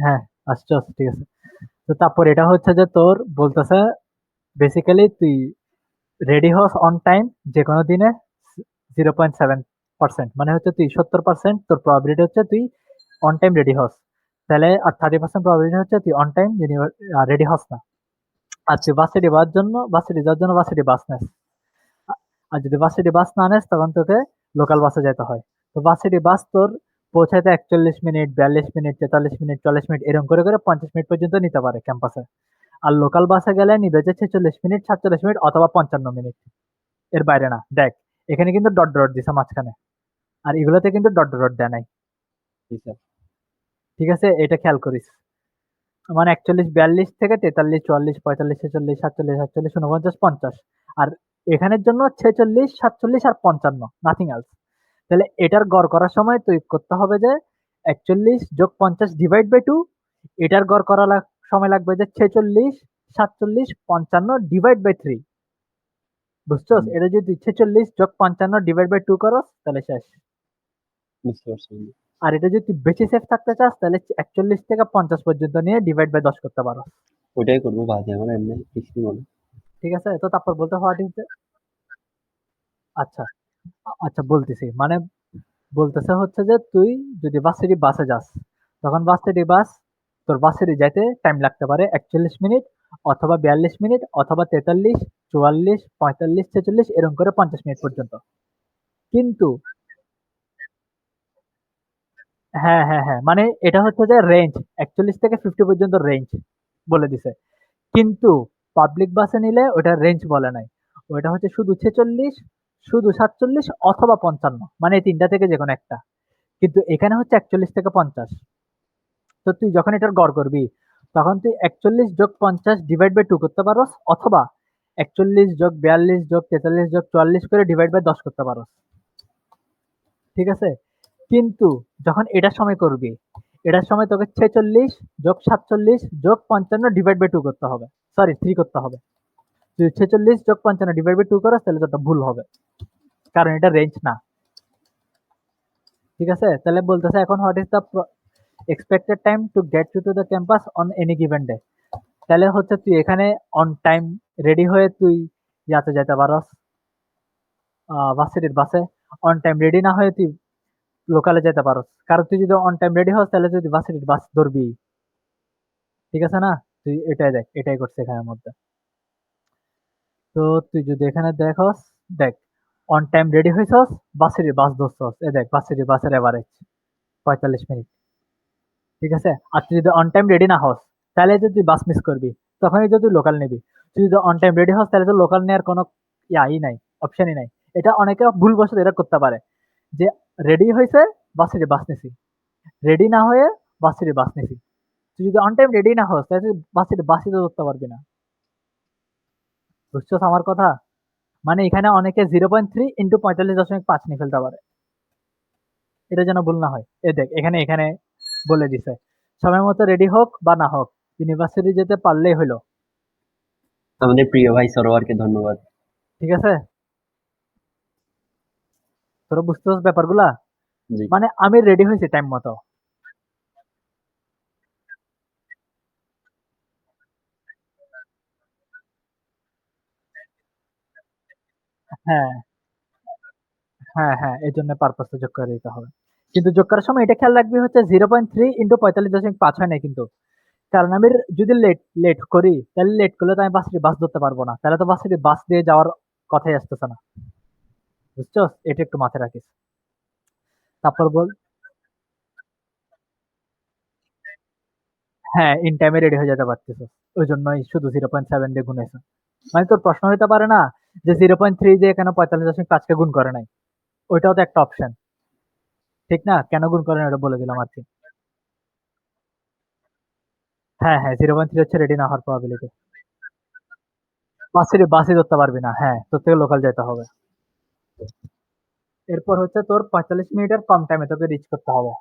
হ্যাঁ, আশ্চর্য, ঠিক আছে। তো তারপর এটা হচ্ছে যে তোর বলতেছে বেসিক্যালি তুই রেডি হস অন টাইম যে কোনো দিনে 0.7%, মানে হচ্ছে তুই 70% তোর প্রবাবিলিটি হচ্ছে তুই অন টাইম রেডি হস। তাহলে আর 30% প্রবাবিলিটি হচ্ছে তুই অন টাইম রেডি হস না। আর তুই ভার্সিটি যাওয়ার জন্য ভার্সিটি বাস নেস। আর যদি ভার্সিটি বাস না নেস তখন তোকে লোকাল বাসে যেতে হয়। তো ভার্সিটি বাস তোর পৌঁছাইতে 41 মিনিট, 42 মিনিট, 43 মিনিট, 40 মিনিট এরকম করে করে 50 মিনিট পর্যন্ত নিতে পারে ক্যাম্পাসে। আর লোকাল বাসে গেলে নিবে যে 46 মিনিট, 47 মিনিট অথবা 55 মিনিট, এর বাইরে না। দেখ, এখানে কিন্তু ডট ডট দিছে মাঝখানে, আর এগুলোতে কিন্তু ডট ডট দেয় নাই। জি স্যার। ঠিক আছে, এটা খেয়াল করিস। মানে 41, 42 থেকে 43, 44, 45, 46, 47, 48, 49, 50। আর এখানের জন্য 46, 47 আর 55, নাথিং এলস। তাহলে এটার গড় করার সময় তুই করতে হবে যে 41 + 50 / 2। এটার গড় করা সময় লাগবে যে 46, 47, 55 / 3। বুঝছস? হুম, এটা যদি 46 + 55 / 2 করস তাহলে শেষ। বুঝতে পারছি বন্ধু। আর এটা যদি তুই বেশি সেফ থাকতে চাস তাহলে 41 থেকে 50 পর্যন্ত নিয়ে /10 করতে পারো। ওইটাই করবো বাজে আমার এমনি কিছু মনে। ঠিক আছে? তো তারপর বলতে হোয়াট ইজ দ্য, আচ্ছা, আচ্ছা বলতেছি। মানে বলতেছে হচ্ছে যে তুই যদি ভার্সিটি বাসে যাস, তখন ভার্সিটি বাস তোর ভার্সিটি যাইতে টাইম লাগতে পারে 41 মিনিট অথবা 42 মিনিট অথবা 43, 44, 45, 46 এরকম করে 50 মিনিট পর্যন্ত। কিন্তু হ্যাঁ, হ্যাঁ, হ্যাঁ, মানে এটা হচ্ছে যে রেঞ্জ 41 থেকে 50 পর্যন্ত রেঞ্জ বলে দিছে। কিন্তু পাবলিক বাসে নিলে ওটা রেঞ্জ বলে নাই। ওইটা হচ্ছে শুধু 46, শুধু 47 অথবা 55, মানে এই তিনটা থেকে যে কোনো একটা। কিন্তু এখানে হচ্ছে 41 থেকে 50। তো তুই যখন এটার গড় করবি তখন তুই 41 + 50 / 2 করতে পারোস, অথবা 41 + 42 + 43 + 44 করে /10 করতে পারোস। ঠিক আছে? কিন্তু যখন এটার সময় করবি, এটার সময় তোকে 46 + 47 + 55 / 2 করতে হবে। সরি, 3 করতে হবে। তুই 46 + 55 / 2 করস তাহলে তোরটা ভুল হবে, কারণ এটা রেঞ্জ না। ঠিক আছে? তাহলে বলতেছে এখন what is the expected time to get to the campus on any given day. তাহলে হচ্ছে তুই এখানে অন টাইম রেডি হয়ে তুই ইয়াতে যেতে পারস, ভার্সিটির বাসে। অন টাইম রেডি না হয়ে তুই লোকালে যেতে পারস, কারণ তুই যদি অন টাইম রেডি হস তাহলে তুই ভার্সিটির বাস ধরবি। ঠিক আছে না? তুই এটাই দেখ, এটাই করছে এখানের মধ্যে। তো তুই যদি এখানে দেখস, দেখ, অন টাইম রেডি হইছস, ভার্সিটির বাস ধরছস, এ দেখ ভার্সিটির বাসের এভারেজ 45 মিনিট। ঠিক আছে? আর তুই যদি অন টাইম রেডি না হস তাহলে তো তুই বাস মিস করবি, তখনই তো তুই লোকাল নিবি। তুই যদি অন টাইম রেডি হস তাহলে তো লোকাল নেওয়ার কোনো ইয়াই নাই, অপশনই নাই। এটা অনেকে ভুলবশত এটা করতে পারে যে রেডি হয়েছে ভার্সিটি বাস নিছি, রেডি না হয়ে ভার্সিটি বাস নিছি। তুই যদি অন টাইম রেডি না হস তাহলে তুই ভার্সিটি বাসই তো ধরতে পারবি না। বুঝছস আমার কথা? মানে এখানে অনেকে 0.3 × 45.5 নিয়ে ফেলতে পারে। এটা যেন ভুল না হয়। এ দেখ, এখানে এখানে বলে দিছে সময় মতো রেডি হোক বা না হোক, ইউনিভার্সিটি যেতে পারলেই হলো। আমাদের প্রিয় ভাই সরোয়ারকে ধন্যবাদ। ঠিক আছে? তোরা বুঝতেছ ব্যাপারগুলা? জি। মানে আমি রেডি হয়েছি টাইম মতো। হ্যাঁ, হ্যাঁ, হ্যাঁ, এই জন্য পারপাসটা যোগ করে দিতে হবে। কিন্তু যোগ করার সময় এটা খেয়াল রাখবি হচ্ছে 0.3 × 45.5 হয় নাই কিন্তু। কারণ আমি যদি লেট লেট করি তাহলে লেট করলে তো আমি ভার্সিটি বাস ধরতে পারবো না, তাহলে তো ভার্সিটি বাস দিয়ে যাওয়ার কথাই আসতেছে না। বুঝছস? এটা একটু মাথায় রাখিস। তারপর বল। হ্যাঁ, ইন টাইমে রেডি হয়ে যেতে পারতেছিস। ওই জন্যই শুধু 0.7 দিয়ে গুনেছে। মানে তোর প্রশ্ন হইতে পারে না যে 0.3 দিয়ে কেন 45.5 কে গুণ করে নাই? ওইটাও তো একটা অপশন। ঠিক না? কেন গুণ করে নাই ওটা বলে দিলাম আর কি। হ্যাঁ হ্যাঁ 0.3 হচ্ছে রেডি না হওয়ার প্রবাবিলিটি। বাসই ধরতে পারবি না, হ্যাঁ তোর থেকে লোকাল যেতে হবে। এরপর হচ্ছে তোর 45 মিনিটের কম টাইমে তোকে রিচ করতে হবে,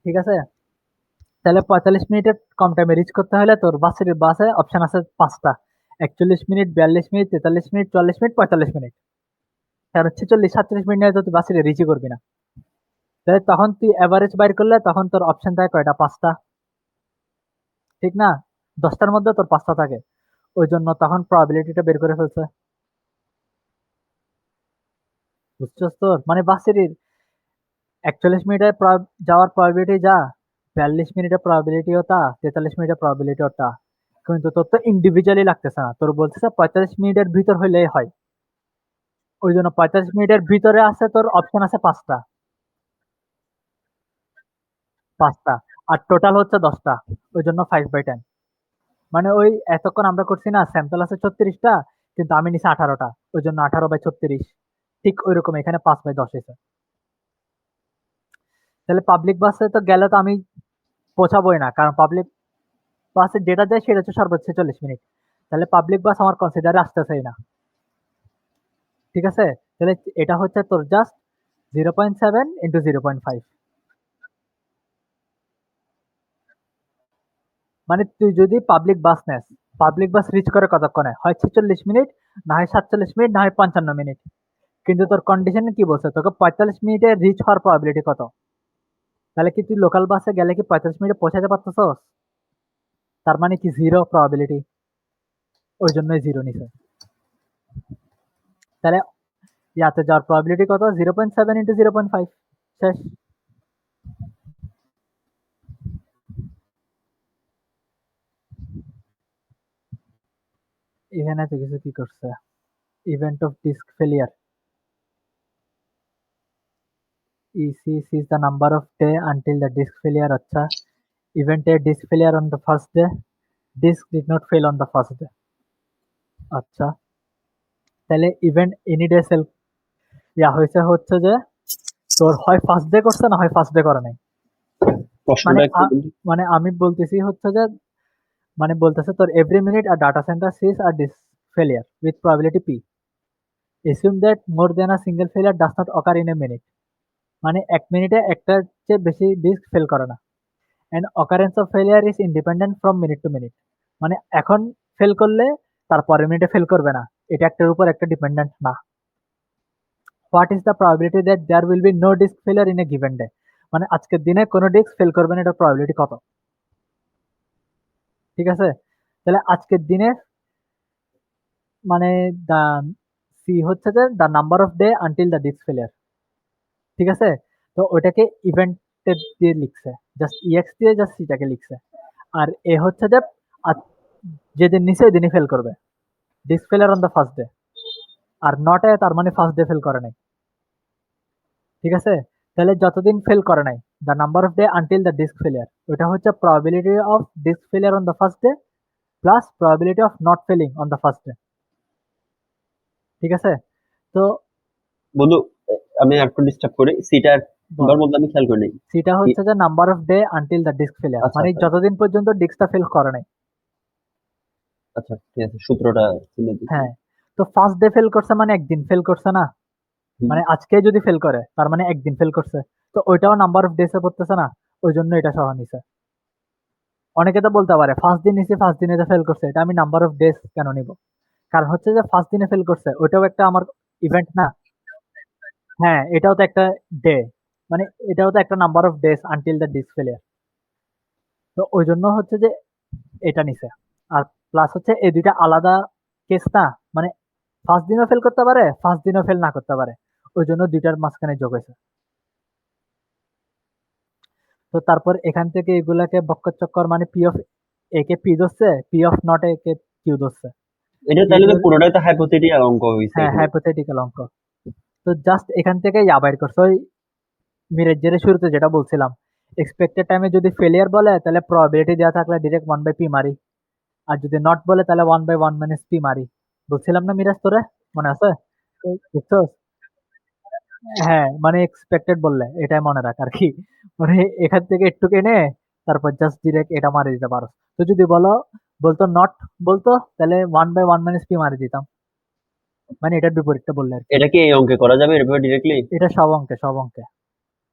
ঠিক আছে? তাহলে 45 মিনিটের কম টাইমে রিচ করতে হলে তোর বাসে অপশন আছে পাঁচটা: 41 minute, 42 minute, 43 minute, 44 minute, 45 minute. কারণ 46-47 মিনিট নিয়ে তো তুই বাসে রিচই করবি না। তাহলে তখন তুই অ্যাভারেজ বাইর করলে তখন তোর অপশন থাকে কয়টা? পাঁচটা, ঠিক না? 10টার মধ্যে তোর পাঁচটা থাকে, ওই জন্য তখন প্রবাবিলিটিটা বের করে ফেলছে। বুঝছস? তোর মানে বাসের 41 মিনিটে যাওয়ার প্রবাবিলিটি যা, 42 মিনিটের প্রবাবিলিটিও তা, 43 মিনিটের প্রবাবিলিটিও তা। কিন্তু তোর তো ইন্ডিভিজুয়ালি লাগতেছে না, তোর বলতেছে 45 মিনিটের ভিতর হইলেই হয়। ওই জন্য 45 মিনিটের ভিতরে আছে তোর অপশন আছে পাঁচটা, পাঁচটা। আর টোটাল হচ্ছে 10টা, ওই জন্য 5/10। মানে ওই এতক্ষণ আমরা করছি না, স্যাম্পল আছে 36টা, কিন্তু আমি নিছি 18টা, ওই জন্য 18/36। ঠিক ওই রকম এখানে 5/10 হয়েছে। তাহলে পাবলিক বাসে তো গেলে তো আমি পৌঁছাবোই না, কারণ পাবলিক বাসে যেটা যায় সেটা হচ্ছে সর্বোচ্চ 40 মিনিট। তাহলে পাবলিক বাস আমার কনসিডারে আসতেছেই না, ঠিক আছে? তাহলে এটা হচ্ছে তোর জাস্ট 0.7 × 0.5। মানে তুই যদি পাবলিক বাস নেস, পাবলিক বাস রিচ করে কতক্ষণে? হয় 46 মিনিট, না হয় 47 মিনিট, না হয় 55 মিনিট। কিন্তু তোর কন্ডিশনে কি বলছে, তোকে 45 মিনিটে রিচ হওয়ার প্রবাবিলিটি কত? তাহলে কি তুই লোকাল বাসে গেলে কি 45 মিনিটে পৌঁছাতে পারতেছস? তার মানে কি জিরো প্রবাবিলিটি, ওই জন্যই জিরো নিছে। তাহলে ইয়াতে যাওয়ার প্রবাবিলিটি কত? 0.7 × 0.5। শেষ। এখানে তো কিছু কি করছে, event of disk failure, EC is the number of day until the disk failure। अच्छा, event a disk failure on the first day, disk did not fail on the first day। আচ্ছা, তাহলে ইভেন্ট এনি ডে সেল হয়েছে হচ্ছে যে তোর হয় first day করছে, না হয় ফার্স্ট ডে করে নাই। মানে প্রশ্নটা একটু বলবি? মানে আমি বলতেছি হচ্ছে যে, মানে বলতেছে তোর এভরি মিনিট আর ডাটা সেন্টার সিজ আর disk failure with probability P, assume that more than a single failure does not occur in a minute। মানে এক মিনিটে একটা চেয়ে বেশি ডিস্ক ফেল করে না। and occurrence of failure is independent from minute to minute। মানে এখন ফেল করলে তার পরের মিনিটে ফেল করবে না, এটা একটার উপর একটা ডিপেন্ডেন্ট না। What is the probability that there will be no disk failure in a given day. মানে আজকের দিনে কোনো ডিস্ক ফেল করবে না, এটার প্রবাবিলিটি কত? ঠিক আছে? তাহলে আজকের দিনে মানে দা সি হচ্ছে যে the number of day until the disk failure, ঠিক আছে? তো ওইটাকে ইভেন্টের দিয়ে লিখছে, জাস্ট ইএক্স দিয়ে জাস্ট সিটাকে লিখছে। আর এ হচ্ছে যে আজ- যেদিন নিচে ওই দিনই ফেল করবে, ডিস্ক ফেলার on the first day. Are not a তার মানে ফার্স্ট ডে ফেল করে নাই, ঠিক আছে? তাহলে যতদিন ফেল করে নাই, the number of day until the disk failure, ওটা হচ্ছে probability of disk failure on the first day plus probability of not failing on the first day, ঠিক আছে? তো বন্ধু, আমি একটু ডিস্টার্ব করি, সিটা বল, একবার মধ্যে আমি খেয়াল করি নাই। সেটা হচ্ছে যে number of day until the disk failure, আচ্ছা মানে আচ্ছা যতদিন পর্যন্ত ডিস্কটা ফেল করে নাই। আচ্ছা, ঠিক আছে, সূত্রটা চিনে দিচ্ছি। হ্যাঁ, তো ফার্স্ট ডে ফেল করছে মানে একদিন ফেল করছে না, হুম। মানে আজকে যদি ফেল করে তার মানে একদিন ফেল করছে, তো ওইটাও নাম্বার অফ ডেসে পড়তেছে না, ওই জন্য এটা সহ নিছে। অনেকে তো বলতে পারে ফার্স্ট দিন নিছি, ফার্স্ট দিনে যে ফেল করছে এটা আমি নাম্বার অফ ডেজ কেন নিব? কারণ হচ্ছে যে ফার্স্ট দিনে ফেল করছে ওইটাও একটা আমার ইভেন্ট না। হ্যাঁ, এটাও তো একটা ডে, মানে এটাও তো একটা number of days until the disk failure. তো ওই জন্য হচ্ছে যে এটা নিছে। আর প্লাস হচ্ছে এই দুইটা আলাদা কেস না, মানে ফার্স্ট দিনও ফেল করতে পারে, ফার্স্ট দিনও ফেল না করতে পারে, ওই জন্য দুইটার মাঝখানে যোগ হয়েছে। তো তারপর এখান থেকে এগুলাকে বক্কর চক্কর, মানে পি অফ এ কে পি ধরছে, পি অফ নট এ কে কিউ ধরছে। এটা কিউ তাহলে তো ধরে, পুরোটাই তো হাইপোথেটিক্যাল অঙ্ক হইছে হ্যাঁ এখানে। হাইপোথেটিক্যাল অঙ্ক। তো জাস্ট এখান থেকে বাইর করছে ওই মিরাজের শুরুতে যেটা বলছিলাম, এক্সপেক্টেড টাইমে যদি ফেলিয়ার বলে তাহলে প্রবাবিলিটি দেওয়া থাকলে ডিরেক্ট 1/p মারি, আর যদি নট বলে তাহলে 1/1 - p মারি। বলছিলাম না মিরাজ তোরে, মনে আছে? তো বুঝছস? হ্যাঁ, মানে এক্সপেক্টেড বললে এটাই মনে রাখ আর কি। মানে এখান থেকে একটু এনে তারপর জাস্ট ডিরেক্ট এটা মারি দিতে পারো। তো যদি বলতো নট বলতো, তাহলে 1/1 মাইনাস পি মারি দিতাম, মানে এটার বিপরীতটা বললে আর কি। এটা কি এই অঙ্কে করা যাবে এভাবে ডিরেক্টলি? এটা সব অঙ্কে,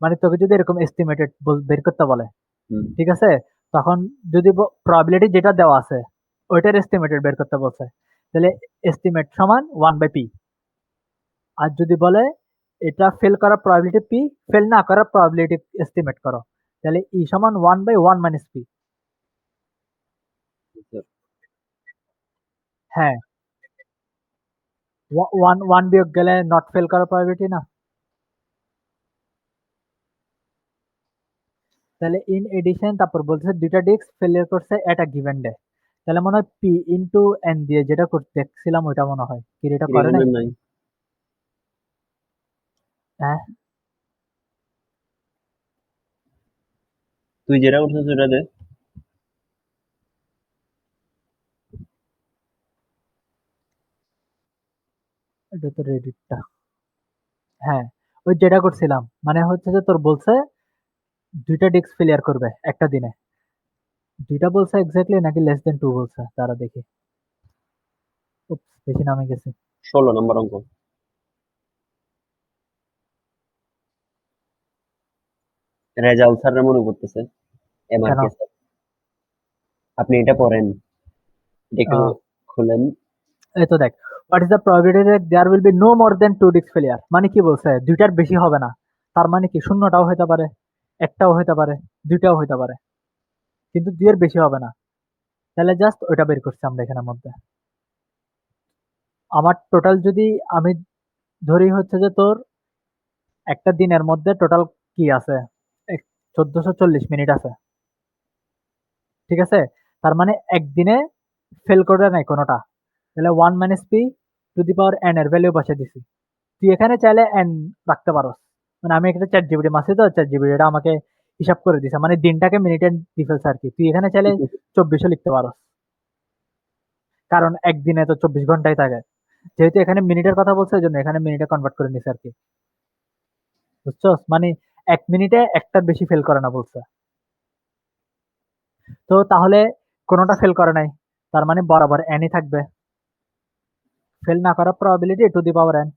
মানে তোকে যদি এরকম এস্টিমেটেড বের করতে বলে, হুম। ঠিক আছে, তখন যদি প্রবাবিলিটি যেটা দেওয়া আছে ওইটার এস্টিমেটেড বের করতে বলছে, তাহলে এস্টিমেট সমান 1/p। আর যদি বলে এটা ফেল করার প্রবাবিলিটি পি, ফেল না করার প্রবাবিলিটি এস্টিমেট করো, তাহলে ই সমান 1/1 মাইনাস পি। হ্যাঁ, ওয়ান বিয়োগ গেলে নট ফেল করার প্রবাবিলিটি না। তাহলে ইন এডিশন তারপর বলতেছে দুইটা ডিস্ক ফেলিয়ার করছে এট আ গিভেন ডে, তাহলে মনে হয় পি ইন্টু এন দিয়ে যেটা করতে দেখছিলাম ওইটা মনে হয় কি এটা করে এখানে নাই। নাই। হ্যাঁ, তুই যেটা করছিস সেটা দে। এটা তো রেডিটটা। হ্যাঁ, ওই যেটা করছিলাম মানে হচ্ছে যে তোর বলছে দুইটা ডিস্ক ফেলিয়ার করবে একটা দিনে, দুইটা বলছে এক্স্যাক্টলি নাকি লেস দেন টু বলছে, তারা দেখি। উপস, বেশি নামে গেছি। 16 নম্বর অঙ্ক। রেজাউল স্যারের মনে করতেছে, কেন? এমআরকে স্যার। আপনি এটা পড়েন, এটা একটু আহ, খুলেন। এই তো দেখ, what is the probability that there will be no more than two disk failure, মানে কি বলছে দুইটার বেশি হবে না, তার মানে কি শূন্যটাও হইতে পারে, একটাও হইতে পারে, দুইটাও হইতে পারে, কিন্তু দুইয়ের বেশি হবে না। তাহলে জাস্ট ওইটা বের করছি আমরা এখানের মধ্যে। আমার টোটাল যদি আমি ধরি হচ্ছে যে তোর একটা দিনের মধ্যে টোটাল কি আছে, 1440 মিনিট আছে, ঠিক আছে, তার মানে একদিনে ফেল করে নাই কোনোটা, তাহলে 1 - p to the power n এর ভ্যালু বসে দিছি। তুই এখানে চাইলে n রাখতে পারো, মানে আমি একটা চ্যাট জিপিটি মাসি, তো চ্যাট জিপিটি এটা আমাকে হিসাব করে দিছে, মানে দিনটাকে মিনিটে দিয়ে ফেলছে আর কি। তুই এখানে চাইলে 24ও লিখতে পারো, কারণ একদিনে তো 24 ঘন্টাই থাকে, যেহেতু এখানে মিনিটের কথা বলছে ওই জন্য এখানে মিনিটে কনভার্ট করে নিছে আর কি, বুঝছো, মানে 1 মিনিটে একটার বেশি ফেল করে না বলছে। তো তাহলে কোনোটা ফেল করে নাই, তার মানে বরাবর nই থাকবে, ফেল না করার probability to the power n।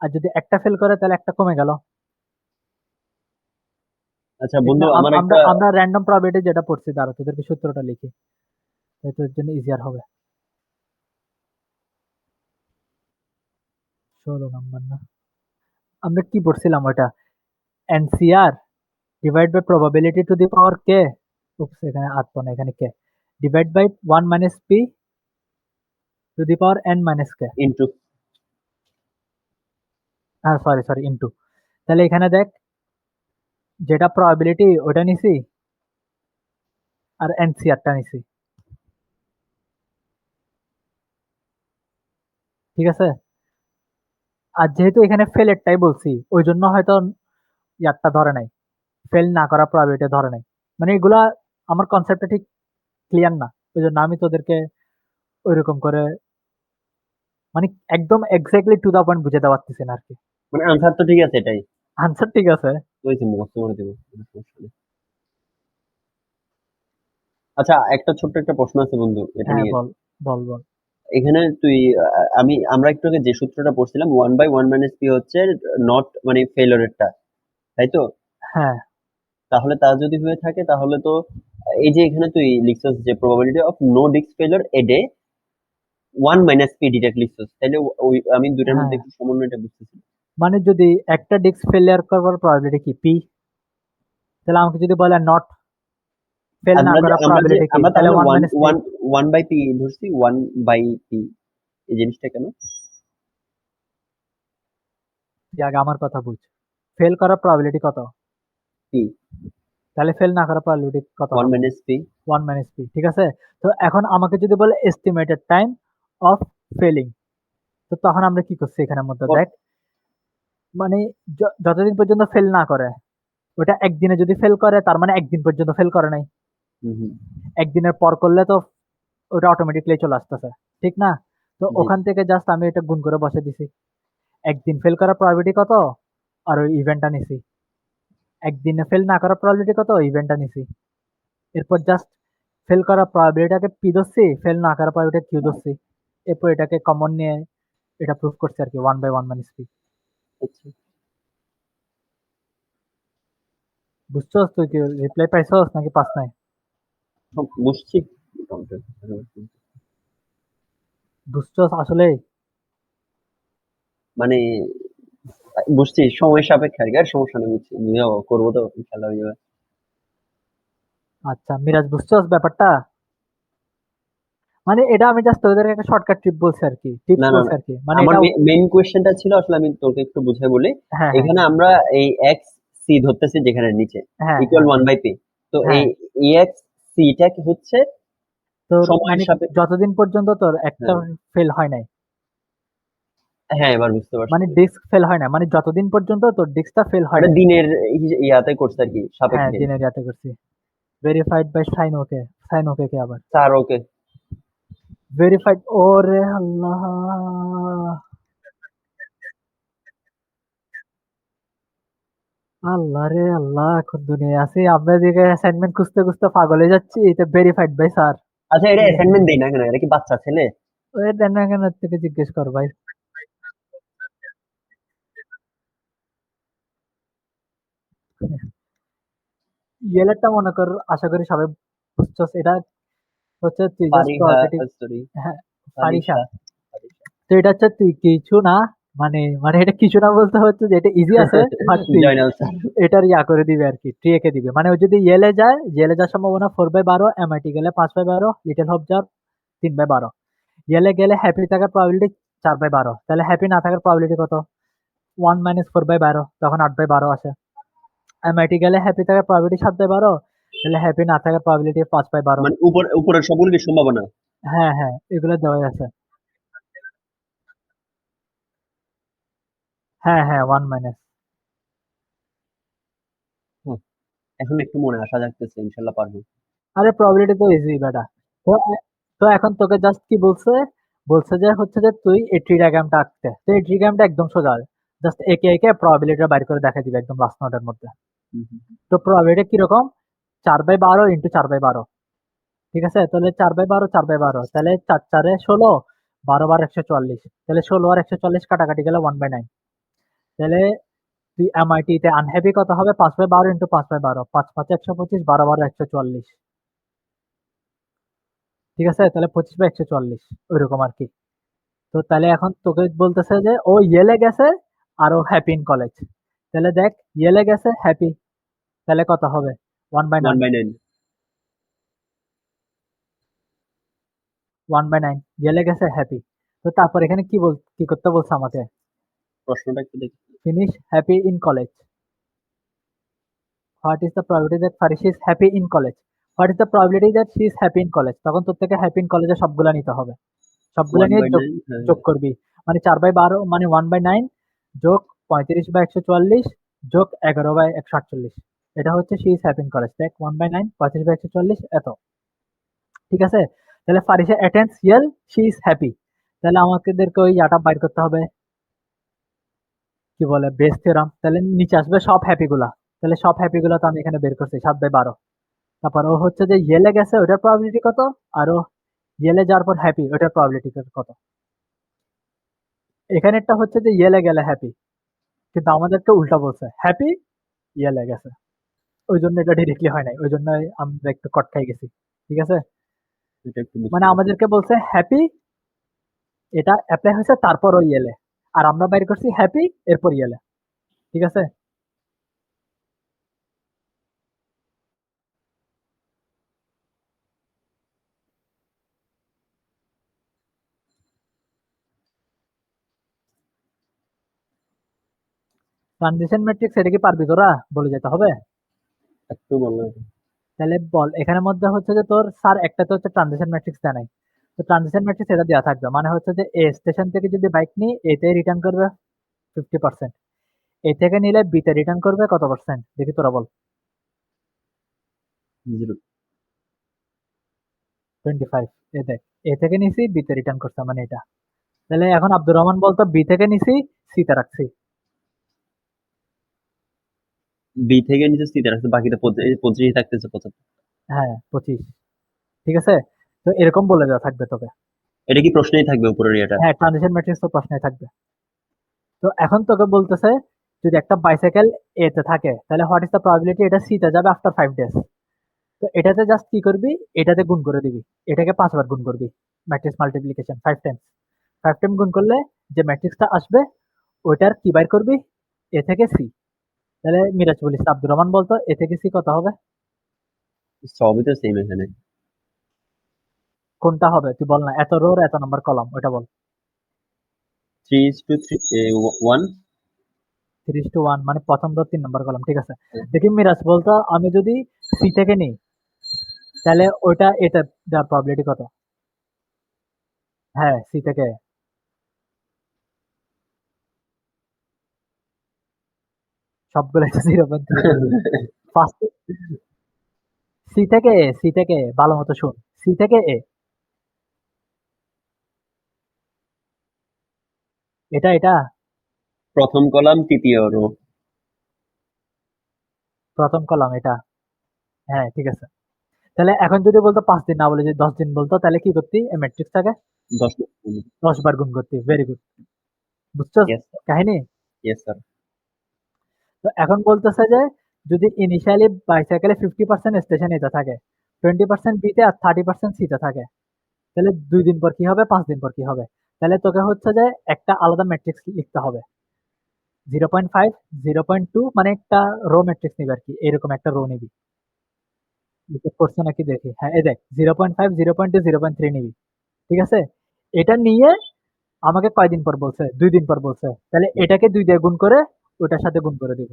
আর যদি একটা ফেল করে তাহলে একটা কমে গেল, আচ্ছা ঠিক বন্ধু, না? আমার আমরা একটা আমরা র্যান্ডম প্রবাবিলিটি যেটা পড়ছি, দাঁড়া তোদেরকে সূত্রটা লিখি, তাই তোর জন্য ইজিয়ার হবে। 16 নম্বর না, আমরা কি পড়ছিলাম ওইটা, NCR divide by probability to the power K, এখানে আর তো না, এখানে K divide by 1 - p to the power n - k। Into. হ্যাঁ, সরি সরি, ইনটু। তাহলে এখানে দেখ, যেটা প্রবাবিলিটি ওটা নিছি আর এনসিআরটা নিছি, ঠিক আছে। আর যেহেতু এখানে ফেলেরটাই বলছি ওই জন্য হয়তো ইয়ারটা ধরে নাই, ফেল না করা প্রবাবিলিটি ধরে নাই, মানে এগুলা আমার কনসেপ্টটা ঠিক ক্লিয়ার না, ওই জন্য আমি তোদেরকে ওইরকম করে মানে একদম এক্স্যাক্টলি টু দা পয়েন্ট বুঝাতে পারতেছি না আর কি। মানে আনসার তো ঠিক আছে এটাই। আনসার ঠিক আছে। ওই যে মুখস্থ করে দিব, কোনো সমস্যা নেই। আচ্ছা, একটা ছোট্ট একটা প্রশ্ন আছে বন্ধু এটা হ্যাঁ, নিয়ে। বল বল বল। এখানে তুই আমরা একটু আগে যে সূত্রটা পড়ছিলাম, 1/1 - p হচ্ছে নট মানে ফেইলরেরটা, তাই তো? হ্যাঁ, তাহলে তা যদি হয়ে থাকে তাহলে তো এই যে এখানে তুই লিখছস যে probability of no disk failure a day 1 - p direct লিখছস, তাহলে ওই আমি দুটার মধ্যে হ্যাঁ, একটু সমন্বয়টা বুঝতেছি না। মানে যদি একটা ডিস্ক ফেলিয়ার করবার প্রবাবিলিটি কি পি, তাহলে আমাকে যদি বলে নট ফেল না করার প্রবাবিলিটি কি, আমরা তাহলে তাহলে one one minus P. One 1/p ধরছি, 1/p, এই জিনিসটা কেন? আগে আমার কথা বুঝ, ফেল করার প্রবাবিলিটি কত, p তাহলে ফেল না করার প্রবাবিলিটি কত ওয়ান হবে, মাইনাস পি 1 - p, ঠিক আছে। তো এখন আমাকে যদি বলে এস্টিমেটেড টাইম অফ ফেলিং, তো তখন আমরা কি করছি এখানের মধ্যে দেখ, মানে যতদিন পর্যন্ত ফেল না করে, ওটা একদিনে যদি ফেল করে তার মানে একদিন পর্যন্ত ফেল করে নাই, হুম হুম, একদিনের পর করলে তো ওটা অটোমেটিকলি চলে আসতেছে, ঠিক না? তো জি। ওখান থেকে জাস্ট আমি এটা গুণ করে বসে দিছি, একদিন ফেল করার প্রবাবিলিটি কত আর ওই ইভেন্টটা নিছি, একদিনে ফেল না করার প্রবাবিলিটি কত, ওই ইভেন্টটা নিছি, এরপর জাস্ট ফেল করার প্রবাবিলিটিটাকে পি ধরছি, ফেল না করার প্রবাবিলিটি কিউ ধরছি। এরপর এটাকে কমন নিয়ে এটা প্রুফ করছি আর কি, 1/1 মাইনাস পি। আচ্ছা বুঝছস? তুই কি রিপ্লাই পাইছস নাকি পাস নাই? সব বুঝছি মোটামুটি। বুঝছস আসলেই? মানে বুঝছি সময় সাপেক্ষে আর কি, আর সমস্যা নেই, বুঝছি, বুঝে যাবো, করবো তো ইনশাল্লাহ হয়ে যাবে। আচ্ছা মিরাজ, বুঝছস ব্যাপারটা? মানে এটা আমি জাস্ট তোদের একটা শর্টকাট টিপ বলছি আর কি, টিপস না না বলছি না, আর কি, মানে আমার এটা। মেইন কোয়েশ্চেনটা ছিল আসলে, আমি তোকে একটু বুঝাই বলি। হ্যাঁ হ্যাঁ এখানে আমরা এই এক্স সি ধরতেছি যেখানে নিচে হ্যাঁ ইকুয়াল হ্যাঁ 1/p, তো এই হ্যাঁ। এক্স সিটা কি হচ্ছে তোর সময়ের মানে সাথে। যতদিন পর্যন্ত তোর একটা হ্যাঁ ফেল হয় নাই, হ্যাঁ, এবার বুঝতে মানে পারছি। ডিস্ক ফেল হয় না, মানে যতদিন পর্যন্ত তোর ডিস্কটা ফেল হয় ওটা নাই। দিনের ইয়াতে করছে আর কি, হ্যাঁ সাপেক্ষে। দিনের রাতে করছি। Verified by sign okay. Sign okay কে আবার স্যার ওকে। ভেরিফাইড। ওরে আল্লাহ, আল্লাহ রে আল্লাহ, এখন দুনিয়া আছি আমরা দিকে অ্যাসাইনমেন্ট খুঁজতে খুঁজতে পাগল হয়ে যাচ্ছি, এটা ভেরিফাইড বাই স্যার। আচ্ছা, এটা অ্যাসাইনমেন্ট দেই না কেন, এটা কি বাচ্চা ছেলে? ওই দেন না কেন, থেকে জিজ্ঞেস কর ভাই। ইয়েলেরটা মনে কর, আশা করি সবাই বুঝছস। এটা হচ্ছে তুই জাস্ট ফারিহা, প্রবাবিলিটি। সরি, হ্যাঁ, ফারিসা। ফারিসা, ফারিসা। তো এটা হচ্ছে তুই কিছু না, মানে মানে এটা কিছু না বলতে হচ্ছে যে এটা ইজি আছে, বাট তুই জয়নাল স্যার। এটার ইয়া করে দিবে আর কি, ট্রি এঁকে দিবে। মানে ও যদি ইয়েলে যায়, ইয়েলে যাওয়ার সম্ভাবনা 4/12, এমআইটি গেলে 5/12, লিটল হোপ যাওয়ার 3/12। ইয়েলে গেলে হ্যাপি থাকার প্রবাবিলিটি 4/12, তাহলে হ্যাপি না থাকার প্রবাবিলিটি কত? 1 - 4/12, তখন 8/12 আসে। এমআইটি গেলে হ্যাপি থাকার প্রবাবিলিটি 7/12, তাহলে হ্যাপি না থাকার প্রবাবিলিটি 5/12। মানে উপরের সবগুলো কি সম্ভাবনা? হ্যাঁ হ্যাঁ, এগুলো দেওয়াই আছে। হ্যাঁ হ্যাঁ, 1 - হুম, এখন একটু মনে আশা জাগতেছে, ইনশাল্লাহ পারবো। আরে প্রবাবিলিটি তো ইজি বেটা। তো তো এখন তোকে জাস্ট কি বলছে, বলছে যে হচ্ছে যে তুই এই ট্রি ডায়াগ্রামটা আঁকতে। তো এই ট্রি ডায়াগ্রামটা একদম সোজা, জাস্ট একে একে প্রবাবিলিটিটা বাইর করে দেখা দিবে একদম লাস্ট নোটের মধ্যে। হুম, হুম, তো প্রবাবিলিটি কিরকম? 4/12 ইন্টু 4/12। ঠিক আছে, তাহলে 4/12 4/12, তাহলে 4 4 16, 12 বার 144, তাহলে 16 আর 144 কাটাকাটি গেলে 1/9। তাহলে তুই এমআইটি তে আনহ্যাপি কত হবে? 5/12 ইন্টু 5/12, 5 5 125, 12 বার 144। ঠিক আছে, তাহলে 25/144, ওইরকম আর কি। তো তাহলে এখন তোকে বলতেছে যে ও ইয়েলে গেছে আর ও হ্যাপি ইন কলেজ। তাহলে দেখ, ইয়েলে গেছে হ্যাপি, তাহলে কত হবে? 1/9। 1/9। 1/9, ইয়েলে গেছে হ্যাপি। তো তারপর এখানে কি করতে বলছে আমাকে? প্রশ্নটা একটু দেখি। Finish happy in college. What is the probability that Faris is happy in college? What is the probability that she is happy in college? তখন তোর থেকে হ্যাপি ইন কলেজে সবগুলা নিতে হবে, সবগুলা নিয়ে যোগ 1/9, হ্যাঁ যোগ হ্যাঁ। করবি। মানে 4/12 মানে 1/9, যোগ 35/144, যোগ 11/148। এটা হচ্ছে she is happy in college. দেখ 1/9, 35/144, এত। ঠিক আছে, তাহলে Farisa attends Yale, she is happy. তাহলে আমাদেরকে ওই ইয়াটা বাইর করতে হবে, কি বলে, বেস থিওরাম। তাহলে নিচে আসবে সব হ্যাপি গুলা। তাহলে সব হ্যাপি গুলা তো আমি এখানে বের করছি, 7/12। তারপর ও হচ্ছে যে ইয়েলে গেছে, ওটার প্রবাবিলিটি কত? আর ও ইয়েলে যাওয়ার পর হ্যাপি, ওটার প্রবাবিলিটি কত? এখানেরটা হচ্ছে যে ইয়েলে গেলে হ্যাপি, কিন্তু আমাদেরকে উল্টা বলছে, হ্যাপি ইয়েলে গেছে। ওই জন্য এটা ডিরেক্টলি হয় নাই, ওই জন্য আমরা একটু কট খাই গেছি। ঠিক আছে, এটা একটু বুঝতে মানে পারছি। আমাদেরকে বলছে হ্যাপি, এটা অ্যাপ্লাই হয়েছে তারপর ওই ইয়েলে, আর আমরা বাইর করছি হ্যাপি এরপর ইয়েলে। ঠিক আছে, ট্রানজিশন ম্যাট্রিক্স এটা কি পারবি তোরা? বলে যেতে হবে। একটু বললাম। তাহলে বল, এখানের মধ্যে হচ্ছে যে তোর স্যার একটাতে হচ্ছে ট্রানজিশন ম্যাট্রিক্স দেয় নাই। তো ট্রানজিশন ম্যাট্রিক্স এটা দেওয়া থাকবে, মানে হচ্ছে যে এ স্টেশন থেকে যদি বাইক নিই, এতে রিটার্ন করবে 50%, এ থেকে নিলে বিতে রিটার্ন করবে কত পার্সেন্ট, দেখি তোরা বল। 0। 25। এ দেখ, এ থেকে নিছি, বিতে রিটার্ন করছে, মানে এটা। তাহলে এখন আব্দুর রহমান বলতো, বি থেকে নিছি, সিতে রাখছি। বি থেকে নিচে স্থির রাখছে, বাকিটা 25 থাকতেছে 75। হ্যাঁ 25, ঠিক আছে? তো এরকম বলে দেওয়া থাকবে তোকে। এটা কি প্রশ্নেই থাকবে উপরের এটা? হ্যাঁ, ট্রানজিশন ম্যাট্রিক্স তো প্রশ্নে থাকবে। তো এখন তোকে বলতেছে যদি একটা বাইসাইকেল এ তে থাকে তাহলে হোয়াট ইজ দ্য প্রবাবিলিটি এটা সি তে যাবে আফটার 5 ডেজ। তো এটাতে জাস্ট কি করবি, এটাতে গুণ করে দিবি, এটাকে 5 বার গুণ করবি, ম্যাট্রিক্স মাল্টিপ্লিকেশন 5 টাইমস। 5 টাইম গুণ করলে যে ম্যাট্রিক্সটা আসবে ওইটার কি বাইর করবি, এ থেকে সি। তাহলে মিরাজ বলিস, আব্দুর রহমান বলতো এ থেকে সি কত হবে? সবই তো সেম এখানে। কোনটা হবে তুই বল না, এত রো এত নাম্বার কলাম, ওটা বল। 3:1। 3:1 মানে প্রথম রো 3 নাম্বার কলাম, ঠিক আছে। দেখি মিরাজ বলতো আমি যদি সি থেকে নিই তাহলে ওইটা এটা দেওয়ার প্রবাবিলিটি কত? হ্যাঁ সি থেকে সবগুলো 0.3 দিবি। ফার্স্ট সি থেকে এ, সি থেকে এ, ভালো মতো শুন, সি থেকে এ, এটা প্রথম কলাম তৃতীয় রো। প্রথম কলাম এটা। হ্যাঁ ঠিক আছে। তাহলে এখন যদি বলতো 5 দিন না বলে যদি 10 দিন বলতো তাহলে কি করতি এই ম্যাট্রিক্সটাকে? 10। 10 বার গুণ করতি, ভেরি গুড। বুঝছো ইয়েস স্যার। কাহিনী? Yes sir. তো এখন বলতেছে যে যদি ইনিশিয়ালি বাইসাইকেলে 50% স্টেশন এতে থাকে, 20% বিতে আর 30% সিতে থাকে, তাহলে 2 দিন পর কি হবে, 5 দিন পর কি হবে? তাহলে তোকে হচ্ছে যে একটা আলাদা ম্যাট্রিক্স লিখতে হবে। 0.5, 0.2 মানে একটা রো ম্যাট্রিক্স নিবি আর কি, এরকম একটা রো নিবি। লিখে করছে নাকি দেখি, হ্যাঁ এই দেখ 0.5, 0.2, 0.3 নিবি, ঠিক আছে। এটা নিয়ে আমাকে কয়দিন পর বলছে, 2 দিন পর বলছে, তাহলে এটাকে 2 দিয়ে গুণ করে ওটার সাথে গুণ করে দিব।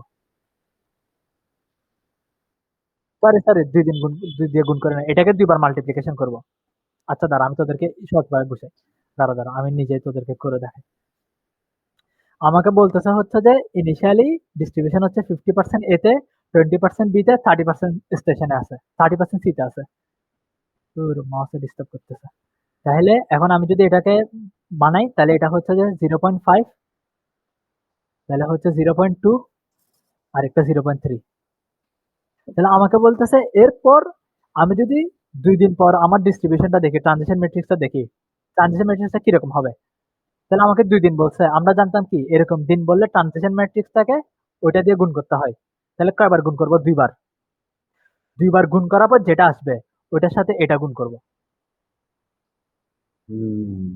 সরি সরি, 2 দিন গুণ, 2 দিয়ে গুণ করে না, এটাকে 2 বার মাল্টিপ্লিকেশন করব। আচ্ছা দাঁড়া আমি তোদেরকে সহজ ভাবে বুঝাই, দাঁড়া দাঁড়া আমি নিজেই তোদেরকে করে দেখাই। আমাকে বলতেছে হচ্ছে যে ইনিশিয়ালি ডিস্ট্রিবিউশন হচ্ছে 50% এতে, 20% বিতে, 30% স্টেশনে আছে, 30% সিতে আছে। তোর মাউসে ডিস্টার্ব করতেছে। তাহলে এখন আমি যদি এটাকে বানাই তাহলে এটা হচ্ছে যে 0.5, তাহলে হচ্ছে 0.2 আর একটা 0.3। তাহলে আমাকে বলতেছে এরপর আমি যদি 2 দিন পর আমার ডিস্ট্রিবিউশনটা দেখি, ট্রানজিশন ম্যাট্রিক্সটা দেখি, ট্রানজিশন ম্যাট্রিক্সটা কিরকম হবে। তাহলে আমাকে 2 দিন বলছে, আমরা জানতাম কি এরকম দিন বললে ট্রানজিশন ম্যাট্রিক্সটাকে ওইটা দিয়ে গুণ করতে হয়। তাহলে কয়বার গুণ করবো, 2 বার। 2 বার গুণ করার পর যেটা আসবে ওইটার সাথে এটা গুণ করব। হুম।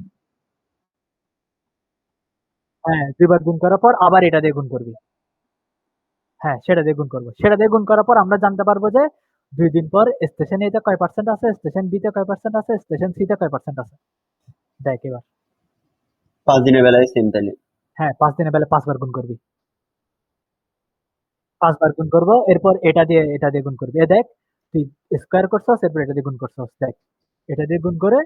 হ্যাঁ 2 বার গুণ করার পর আবার এটা দিয়ে গুণ করবি। হ্যাঁ সেটা দিয়ে গুণ করবো, সেটা দিয়ে গুণ করার পর আমরা জানতে পারবো যে 2 দিন পর স্টেশন এতে কয় পার্সেন্ট আছে, স্টেশন বিতে কয় পার্সেন্ট আছে, স্টেশন সিতে কয় পার্সেন্ট আছে। দেখ এবার। 5 দিনের বেলায় সেম তাহলে। হ্যাঁ 5 দিনের বেলা 5 বার গুণ করবি, 5 বার গুণ করবো, এরপর এটা দিয়ে গুণ করবি। এ দেখ তুই স্কোয়ার করছস, এরপর এটা দিয়ে গুণ করছস, দেখ এটা দিয়ে গুণ করে,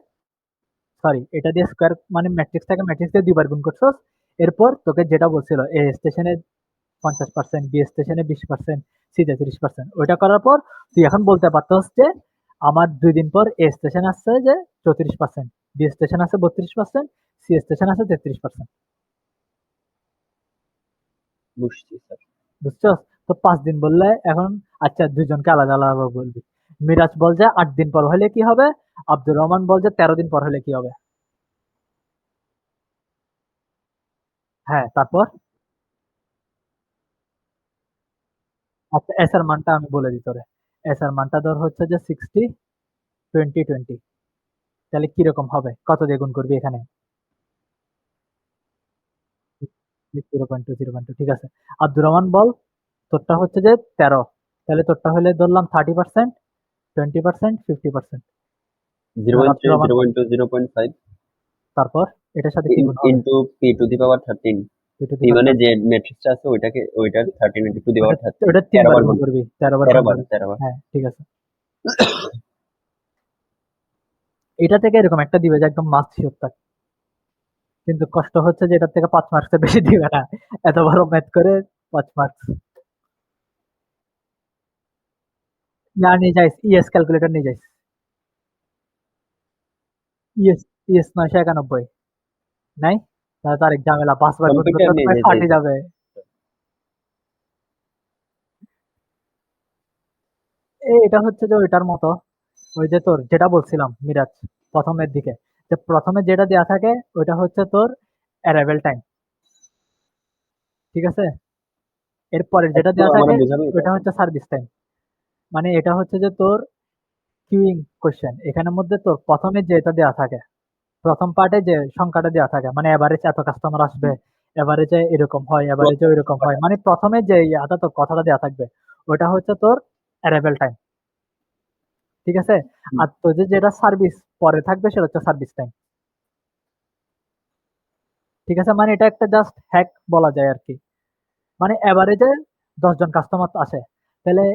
সরি এটা দিয়ে স্কোয়ার মানে ম্যাট্রিক্স থেকে ম্যাট্রিক্স দিয়ে 2 বার গুণ করছস। এরপর তোকে যেটা বলছিল এ স্টেশনে 50%, বি স্টেশনে 20%, সিতে 30%, ওইটা করার পর তুই এখন বলতে পারতস যে আমার 2 দিন পর এ স্টেশন আসছে যে 34%, বি স্টেশন আছে 32%, সি স্টেশন আছে 33%। বুঝছি স্যার। বুঝছস? তো 5 দিন বললে এখন, আচ্ছা দুইজনকে আলাদা আলাদা বলবি। মিরাজ বল যে 8 দিন পর হলে কি হবে, আব্দুর রহমান বল যে 13 দিন পর হলে কি হবে। হ্যাঁ তারপর আচ্ছা এস এর মানটা আমি বলে দিই তোরে। এস এর মানটা ধর হচ্ছে যে 60, 20, 20। তাহলে কিরকম হবে, কত দিয়ে গুণ করবি এখানে? 0.2, 0.2, ঠিক আছে। আব্দুর রহমান বল তোরটা হচ্ছে যে 13, তাহলে তোরটা হলে ধরলাম 30%, 20%, 50%। জিরো এবার point three, Abdur Rahman zero বল পয়েন্ট টু, 0.5 তারপর এটার সাথে কি গুণ হবে? Into P to the power 13। 2 to the P power মানে 13। যে ম্যাট্রিক্সটা আছে ওইটাকে, ওইটার 13 ইন্টু টু দি ওটা পাওয়ার 13। ওটা 13 3 বার বার গুণ গুণ। করবি, 13 বার 13 গুণ বার, করবি। 13 বার। হ্যাঁ ঠিক আছে। এটা থেকে এরকম একটা দিবে যে একদম মার্কস শিওর থাক, কিন্তু কষ্ট হচ্ছে যে এটার থেকে 5 মার্কসের বেশি দিবে না, এত বড় ম্যাথ করে 5 মার্কস। না নিয়ে যাইস, ইএস ক্যালকুলেটর নিয়ে যাইস। ইএস, ইএস 991 নাই, তাহলে তো আরেক ঝামেলা, 5 বার গুণ কম্পিউটার করতে তো নিয়ে ভাই যেতে ফাটে স্যার। যাবে। এটা হচ্ছে যে ওইটার মতো, ওই যে তোর যেটা বলছিলাম মিরাজ প্রথমের দিকে, যে প্রথমে যেটা দেয়া থাকে ওইটা হচ্ছে তোর অ্যারাইভেল টাইম, ঠিক আছে? এরপরে যেটা একটু দেয়া আমার থাকে বোঝাবে এটা? ওইটা হচ্ছে সার্ভিস টাইম। মানে এটা হচ্ছে যে তোর কিউইং কোশ্চেন, এখানের মধ্যে তোর প্রথমে যেটা দেয়া থাকে, প্রথম পার্টে যে সংখ্যাটা দেয়া থাকে, মানে এভারেজ এত কাস্টমার আসবে, এভারেজে এরকম হয়, এভারেজে প্রথম ওইরকম হয়, মানে প্রথমে যে ইয়াটা তোর কথাটা দেয়া থাকবে ওটা হচ্ছে তোর অ্যারাইভেল টাইম, ঠিক আছে? আর তোর যেটা সার্ভিস পরে থাকবে সেটা হচ্ছে সার্ভিস টাইম, ঠিক আছে? মানে এটা একটা জাস্ট হ্যাক বলা যায় আর কি। মানে এভারেজে 10 জন কাস্টমার আসে, তাহলে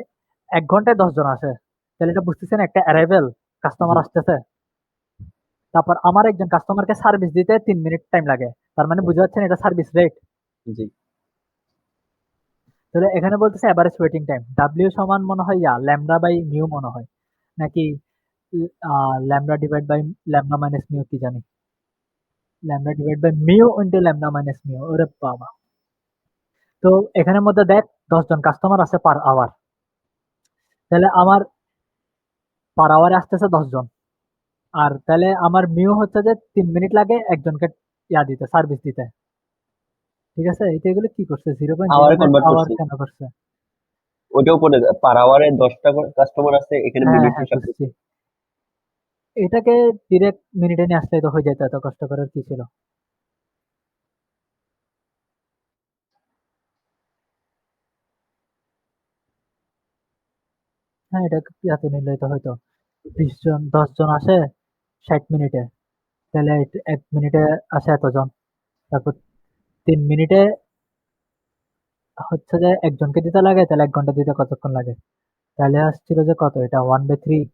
1 ঘন্টায় 10 জন আসে, তাহলে এটা বুঝতেছেন একটা অ্যারাইভেল জি কাস্টমার আসতেছে। তারপর আমার একজন কাস্টমারকে সার্ভিস দিতে 3 মিনিট টাইম লাগে, তার মানে বুঝতে পারছেন এটা সার্ভিস রেট। জি তাহলে এখানে বলতেছে এভারেজ ওয়েটিং টাইম, ডাব্লিউ সমান মনে হয় ল্যামডা বাই মিউ মনে হয়, নাকি lambda divide by lambda minus mu, কি জানি, lambda divide by mu into lambda minus mu, ওরে বাবা। তো এখানের মধ্যে দেখ 10 জন কাস্টমার আছে পার আওয়ার, তাহলে আমার পার আওয়ারে আসতেছে 10 জন, আর তাহলে আমার মিউ হচ্ছে যে 3 মিনিট লাগে একজনকে দিতে, সার্ভিস দিতে, ঠিক আছে? এটা এগুলো কি করছে, জিরো পয়েন্ট জিরো আওয়ারে ফাইভ কনভার্ট আওয়ার করছি, কেন করছে? ওইটার উপরে পার আওয়ারে 10টা কাস্টমার আছে, এখানে হ্যাঁ মিনিট হ্যাঁ হিসাব বুঝছি, করছি। এটাকে ডিরেক্ট মিনিটে নিয়ে আসলে তো হয়ে যেত, এত কষ্ট করার কি ছিল? হ্যাঁ, এটা ইয়াতে নিলে তো হয়তো 20 জন, 10 জন আসে 60 মিনিটে, তাহলে 1 মিনিটে আসে এতজন, তারপর 3 মিনিটে হচ্ছে যে একজনকে দিতে লাগে, তাহলে 1 ঘন্টা দিতে কতক্ষণ লাগে? তাহলে আসছিল যে কত, এটা 1/3,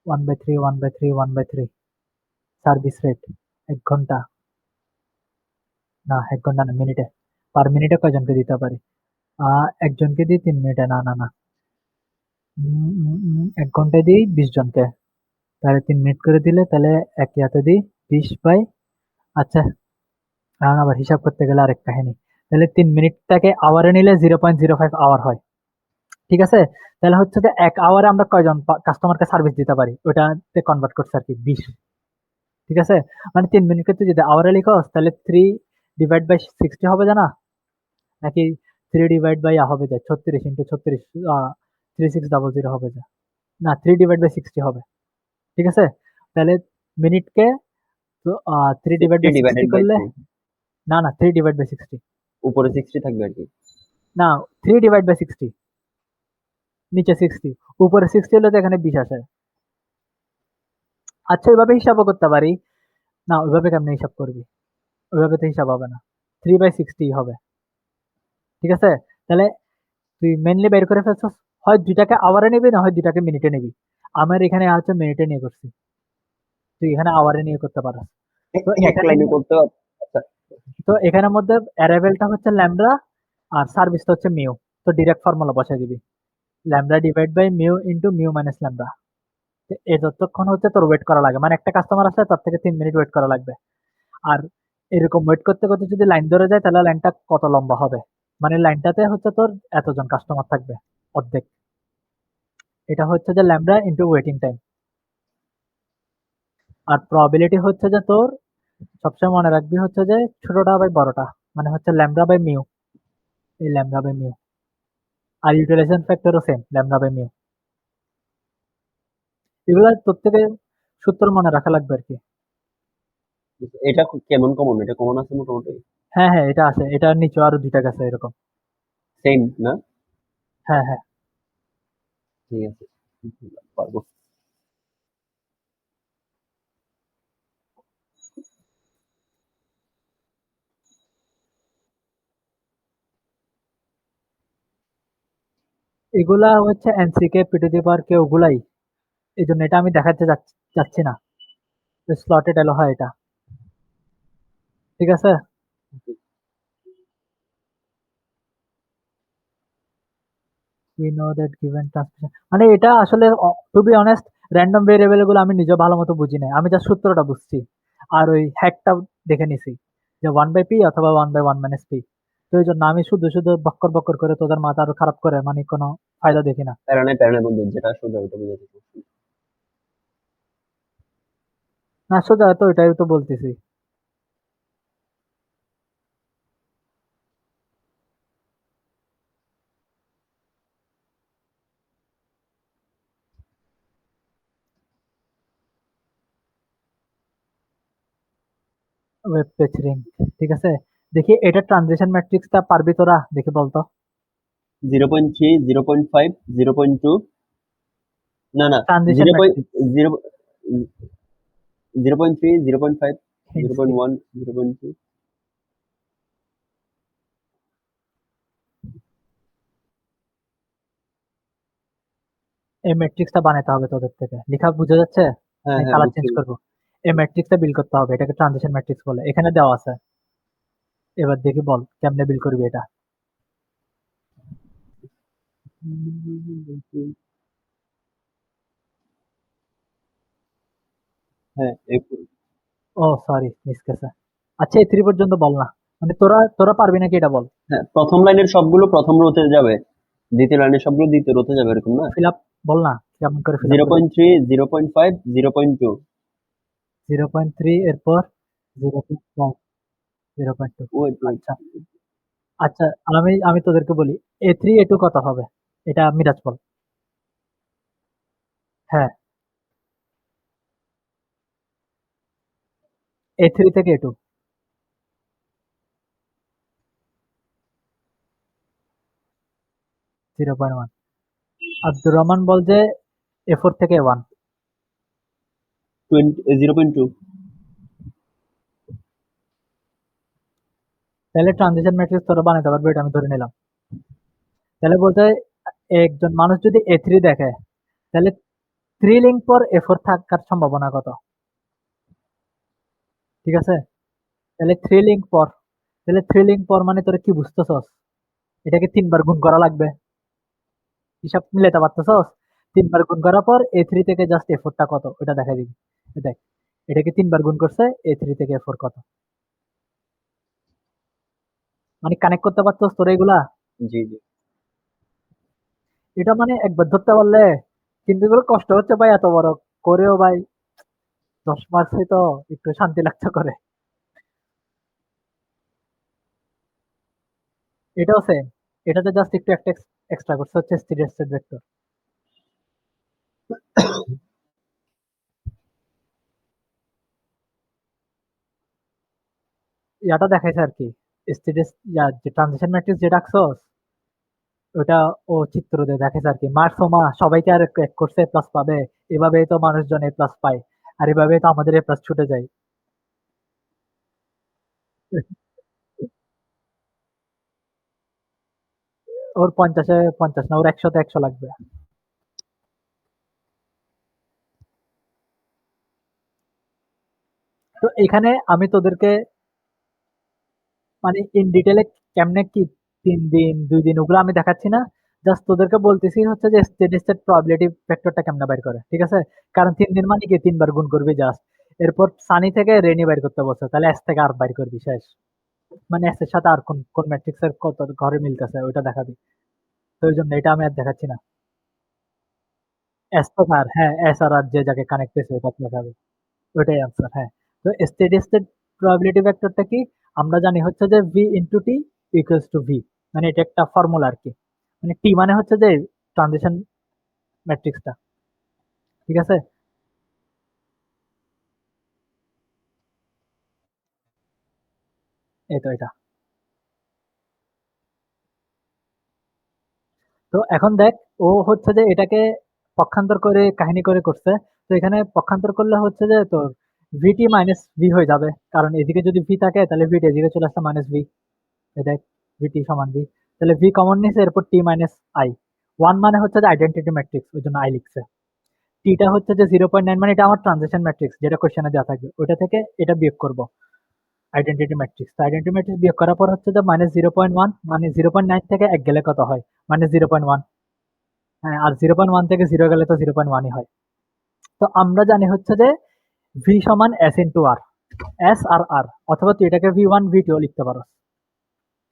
1/3, 1/3, 1/3 সার্ভিস রেট, 1 ঘন্টা, না 1 ঘন্টা না, মিনিটে, পার মিনিটে কয়জনকে দিতে পারি? একজনকে দিই 3 মিনিটে, না না না, 1 ঘন্টায় দিই 20 জনকে, তাহলে 3 মিনিট করে দিলে তাহলে এক ইয়াতে দিই 20 বাই, আচ্ছা, এখন আবার হিসাব করতে গেলে আরেক কাহিনী। তাহলে 3 মিনিটটাকে আওয়ারে নিলে 0.05 আওয়ার হয়, ঠিক আছে? তাহলে হচ্ছে যে 1 আওয়ারে আমরা কয়জন কাস্টমারকে সার্ভিস দিতে পারি, ওটাতে কনভার্ট করছে আর কি 20, ঠিক আছে? মানে 3 মিনিটকে তুই যদি আওয়ারে লিখস তাহলে 3/60 হবে জানা, নাকি 3/, হবে যায় 36 × 36, 3600 হবে যা, না 3/60 হবে, ঠিক আছে? তাহলে মিনিটকে তো 60 3/60 ডিভাইডেড বাই করলে, 3, না না 3/60, উপরে 60 থাকবে আর কি। না 3/60, নিচে 60, উপরে 60 হলে তো এখানে 20 আসে। আচ্ছা ওইভাবে হিসাবও করতে পারি, না ওইভাবে কেমনে হিসাব করবি, ওইভাবে তো হিসাব হবে না, 3/60 হবে, ঠিক আছে? তাহলে তুই মেনলি বের করে ফেলছিস, হয় দুইটাকে আওয়ারে নিবি না হয় দুইটাকে মিনিটে নিবি, আমার এখানে হচ্ছে মিনিটে নিয়ে করছি, তুই এখানে আওয়ারে নিয়ে করতে পারস। তো এক এখানে, লাইনে করতে আচ্ছা, তো এখানের মধ্যে অ্যারাইভেলটা হচ্ছে ল্যামডা আর সার্ভিসটা হচ্ছে মিউ, তো ডিরেক্ট ফর্মুলা বসাই দিবি, lambda divide by mu into mu minus lambda. এই যতক্ষণ হচ্ছে তোর ওয়েট করা লাগে, মানে একটা কাস্টমার আসলে তার থেকে 3 মিনিট ওয়েট করা লাগবে, আর এরকম ওয়েট করতে করতে যদি লাইন ধরে যায় তাহলে লাইনটা কত লম্বা হবে, মানে লাইনটাতে হচ্ছে তোর এতজন কাস্টমার থাকবে, অর্ধেক, এটা হচ্ছে যে ল্যামডা ইন্টু ওয়েটিং টাইম। আর প্রবাবিলিটি হচ্ছে যে তোর সবসময় মনে রাখবি হচ্ছে যে ছোটটা বাই বড়টা, মানে হচ্ছে ল্যামডা বাই মিউ, এই ল্যামডা বাই মিউ, আর ইউটিলাইজেশন ফ্যাক্টরও সেম ল্যামডা বাই মিউ, এগুলা তোর থেকে সূত্র মনে রাখা লাগবে আর কি। এটা কেমন কমন, এটা কমন আছে মোটামুটি হ্যাঁ হ্যাঁ এটা আছে, এটার নিচে আরো দুইটা গেছে এরকম। সেম না? হ্যাঁ হ্যাঁ, ঠিক আছে, পারবো। এগুলা হচ্ছে এনসিকে পিটু পাওয়ার কে ওগুলাই, এই জন্য এটা আমি দেখাতে যাচ্ছি না, স্লটেড এলো হয় এটা, ঠিক আছে? We know that given transmission, মানে এটা আসলে to be honest random variable গুলো আমি নিজে ভালো মতো বুঝি নাই, আমি যা সূত্রটা বুঝছি আর ওই হ্যাকটা দেখে নিছি, যে 1/p অথবা 1/1 - p, তো এই জন্য আমি শুধু শুধু বক্কর বক্কর করে তোদের মাথা আরো খারাপ করে মানে কোনো ফায়দা দেখি না। প্যারা নাই বন্ধু, যেটা সোজা ওটা বুঝাতে চাচ্ছি। না সোজা তো ওইটাই তো বলতেছি। ওয়েব পেজ রিং, ঠিক আছে। দেখি এটা ট্রানজিশন ম্যাট্রিক্সটা পারবি তোরা, দেখি বলতো। 0.3, 0.5, 0.2, না না, transition zero point matrix, zero 0.3, 0.5, hints দি। 0.1, 0.2। এই ম্যাট্রিক্সটা বানাতে হবে তোদের থেকে, লেখা বুঝা যাচ্ছে? হ্যাঁ আমি হ্যাঁ, কালার বুঝতে চেঞ্জ করব। পেরেছি। এই ম্যাট্রিক্সটা বিল করতে হবে, এটাকে ট্রানজিশন ম্যাট্রিক্স বলে, এখানে দেওয়া আছে। এবার দেখি বল কেমনে বিল করবি এটা। হ্যাঁ ও সরি, মিস গেছে। আচ্ছা এই 3 পর্যন্ত বল না, মানে তোরা তোরা পারবি নাকি এটা বল। হ্যাঁ, প্রথম লাইনের সবগুলো প্রথম রোতে যাবে, দ্বিতীয় লাইনের সবগুলো দ্বিতীয় রোতে যাবে, এরকম না? ফিল আপ বল না, কেমন করে ফিল আপ জিরো করি। Point three 0.5, 0.2। 0.3 এরপর 0.5, 0.2। Wait wait. আচ্ছা আচ্ছা, আমি আমি তোদেরকে বলি, A3 A2 কত হবে, এটা মিরাজ বল। হ্যাঁ, A3 থেকে A2। 0.1। আব্দুর রহমান বল যে A4 থেকে A1। 0.2। তাহলে ট্রানজিশন ম্যাট্রিক্স তোরা বানাতে পারবে, এটা আমি ধরে নিলাম। তাহলে বলতে হয়, একজন মানুষ যদি A3 দেখে, তাহলে 3 লিঙ্ক পর A4 থাকার সম্ভাবনা কত, ঠিক আছে। তাহলে 3 লিঙ্ক পর, তাহলে 3 লিঙ্ক পর মানে তোরা কি বুঝতেছস, এটাকে 3 বার গুণ করা লাগবে, হিসাব মিলাতে পারতেছস। 3 বার গুণ করার পর A3 থেকে জাস্ট A4 টা কত ওটা দেখা দিবি। দেখ, এটাকে 3 বার গুণ করছে, A3 থেকে A4 কত, মানে কানেক্ট করতে পারছস তোরা এগুলা। জি জি। এটা মানে একবার ধরতে পারলে, কিন্তু এগুলো কষ্ট হচ্ছে ভাই এত বড় করেও ভাই, 10 মার্কসই তো একটু শান্তি লাগছে করে। এটাও সেম, এটাতে জাস্ট একটু একটা এক্সট্রা করছে, হচ্ছে স্টেডি স্টেট ভেক্টর। ইয়াটা দেখাইছে আর কি, স্টেডি, যে ট্রানজিশন ম্যাট্রিক্স যে ডাকছস, ওটা ও চিত্র দিয়ে দেখাইছে আর কি। মার্কস ওমা সবাইকে আর এক করছে প্লাস পাবে, এভাবেই তো মানুষজন এ প্লাস পায়, আর এভাবেই তো আমাদের এ প্লাস ছুটে যায়। ওর 50-এ 50 না, ওর 100-তে 100 লাগবে। তো এখানে আমি তোদেরকে মানে ইন ডিটেলে কেমনে কি 3 দিন 2 দিন ওগুলো আমি দেখাচ্ছি না, জাস্ট তোদেরকে বলতেছি হচ্ছে যে স্টেডি স্টেট প্রবাবিলিটি ভেক্টরটা কেমনে বের করে, ঠিক আছে। কারণ 3 দিন মানে কি 3 বার গুণ করবি জাস্ট। এরপর সানি থেকে রেনি বের করতে বলছে, তাহলে এস থেকে আর বাইর করবি, শেষ। মানে এস এর সাথে আর কোন কোন ম্যাট্রিক্স এর কত ঘরে মিলতেছে ওইটা দেখাবি। তো ওই জন্য এটা আমি আর দেখাচ্ছি না। এস তো আর হ্যাঁ, এস আর আর যে জায়গায় কানেক্ট হয়েছে ওটা দেখাবে, ওইটাই আনসার, হ্যাঁ। তো স্টেডি স্টেট প্রবাবিলিটি ভেক্টরটা কি, আমরা জানি হচ্ছে যে V into T equals to V, মানে এটা একটা ফর্মুলা আর কি। মানে টি মানে হচ্ছে যে ট্রানজিশন ম্যাট্রিক্সটা, ঠিক আছে। এই তো এটা। তো এখন দেখ, ও হচ্ছে যে এটাকে পক্ষান্তর করে কাহিনী করে করছে। তো এখানে পক্ষান্তর করলে হচ্ছে যে তোর ভিটি মাইনাস ভি হয়ে যাবে, কারণ এদিকে যদি ভি থাকে তাহলে ভিটি এদিকে চলে আসছে মাইনাস ভি। দেখ, ভিটি সমান ভি, তাহলে ভি কমন নিছে, এরপর টি মাইনাস আই। ওয়ান মানে হচ্ছে যে আইডেন্টিটি ম্যাট্রিক্স, ওই জন্য আই লিখছে। টিটা হচ্ছে যে 0.9, মানে এটা আমার ট্রানজিশন ম্যাট্রিক্স যেটা কোশ্চেনে দেওয়া থাকবে, ওইটা থেকে এটা বিয়োগ করব আইডেন্টিটি ম্যাট্রিক্স। তো আইডেন্টিটি ম্যাট্রিক্স বিয়োগ করার পর হচ্ছে যে -0.1, মানে 0.9 থেকে 1 গেলে কত হয়, -0.1। হ্যাঁ, আর 0.1 থেকে 0 গেলে তো 0.1ই হয়। তো আমরা জানি হচ্ছে যে ভি সমান এস ইন্টু আর, এস আর আর, অথবা তুই এটাকে ভি 1 ভি 2 লিখতে পারো,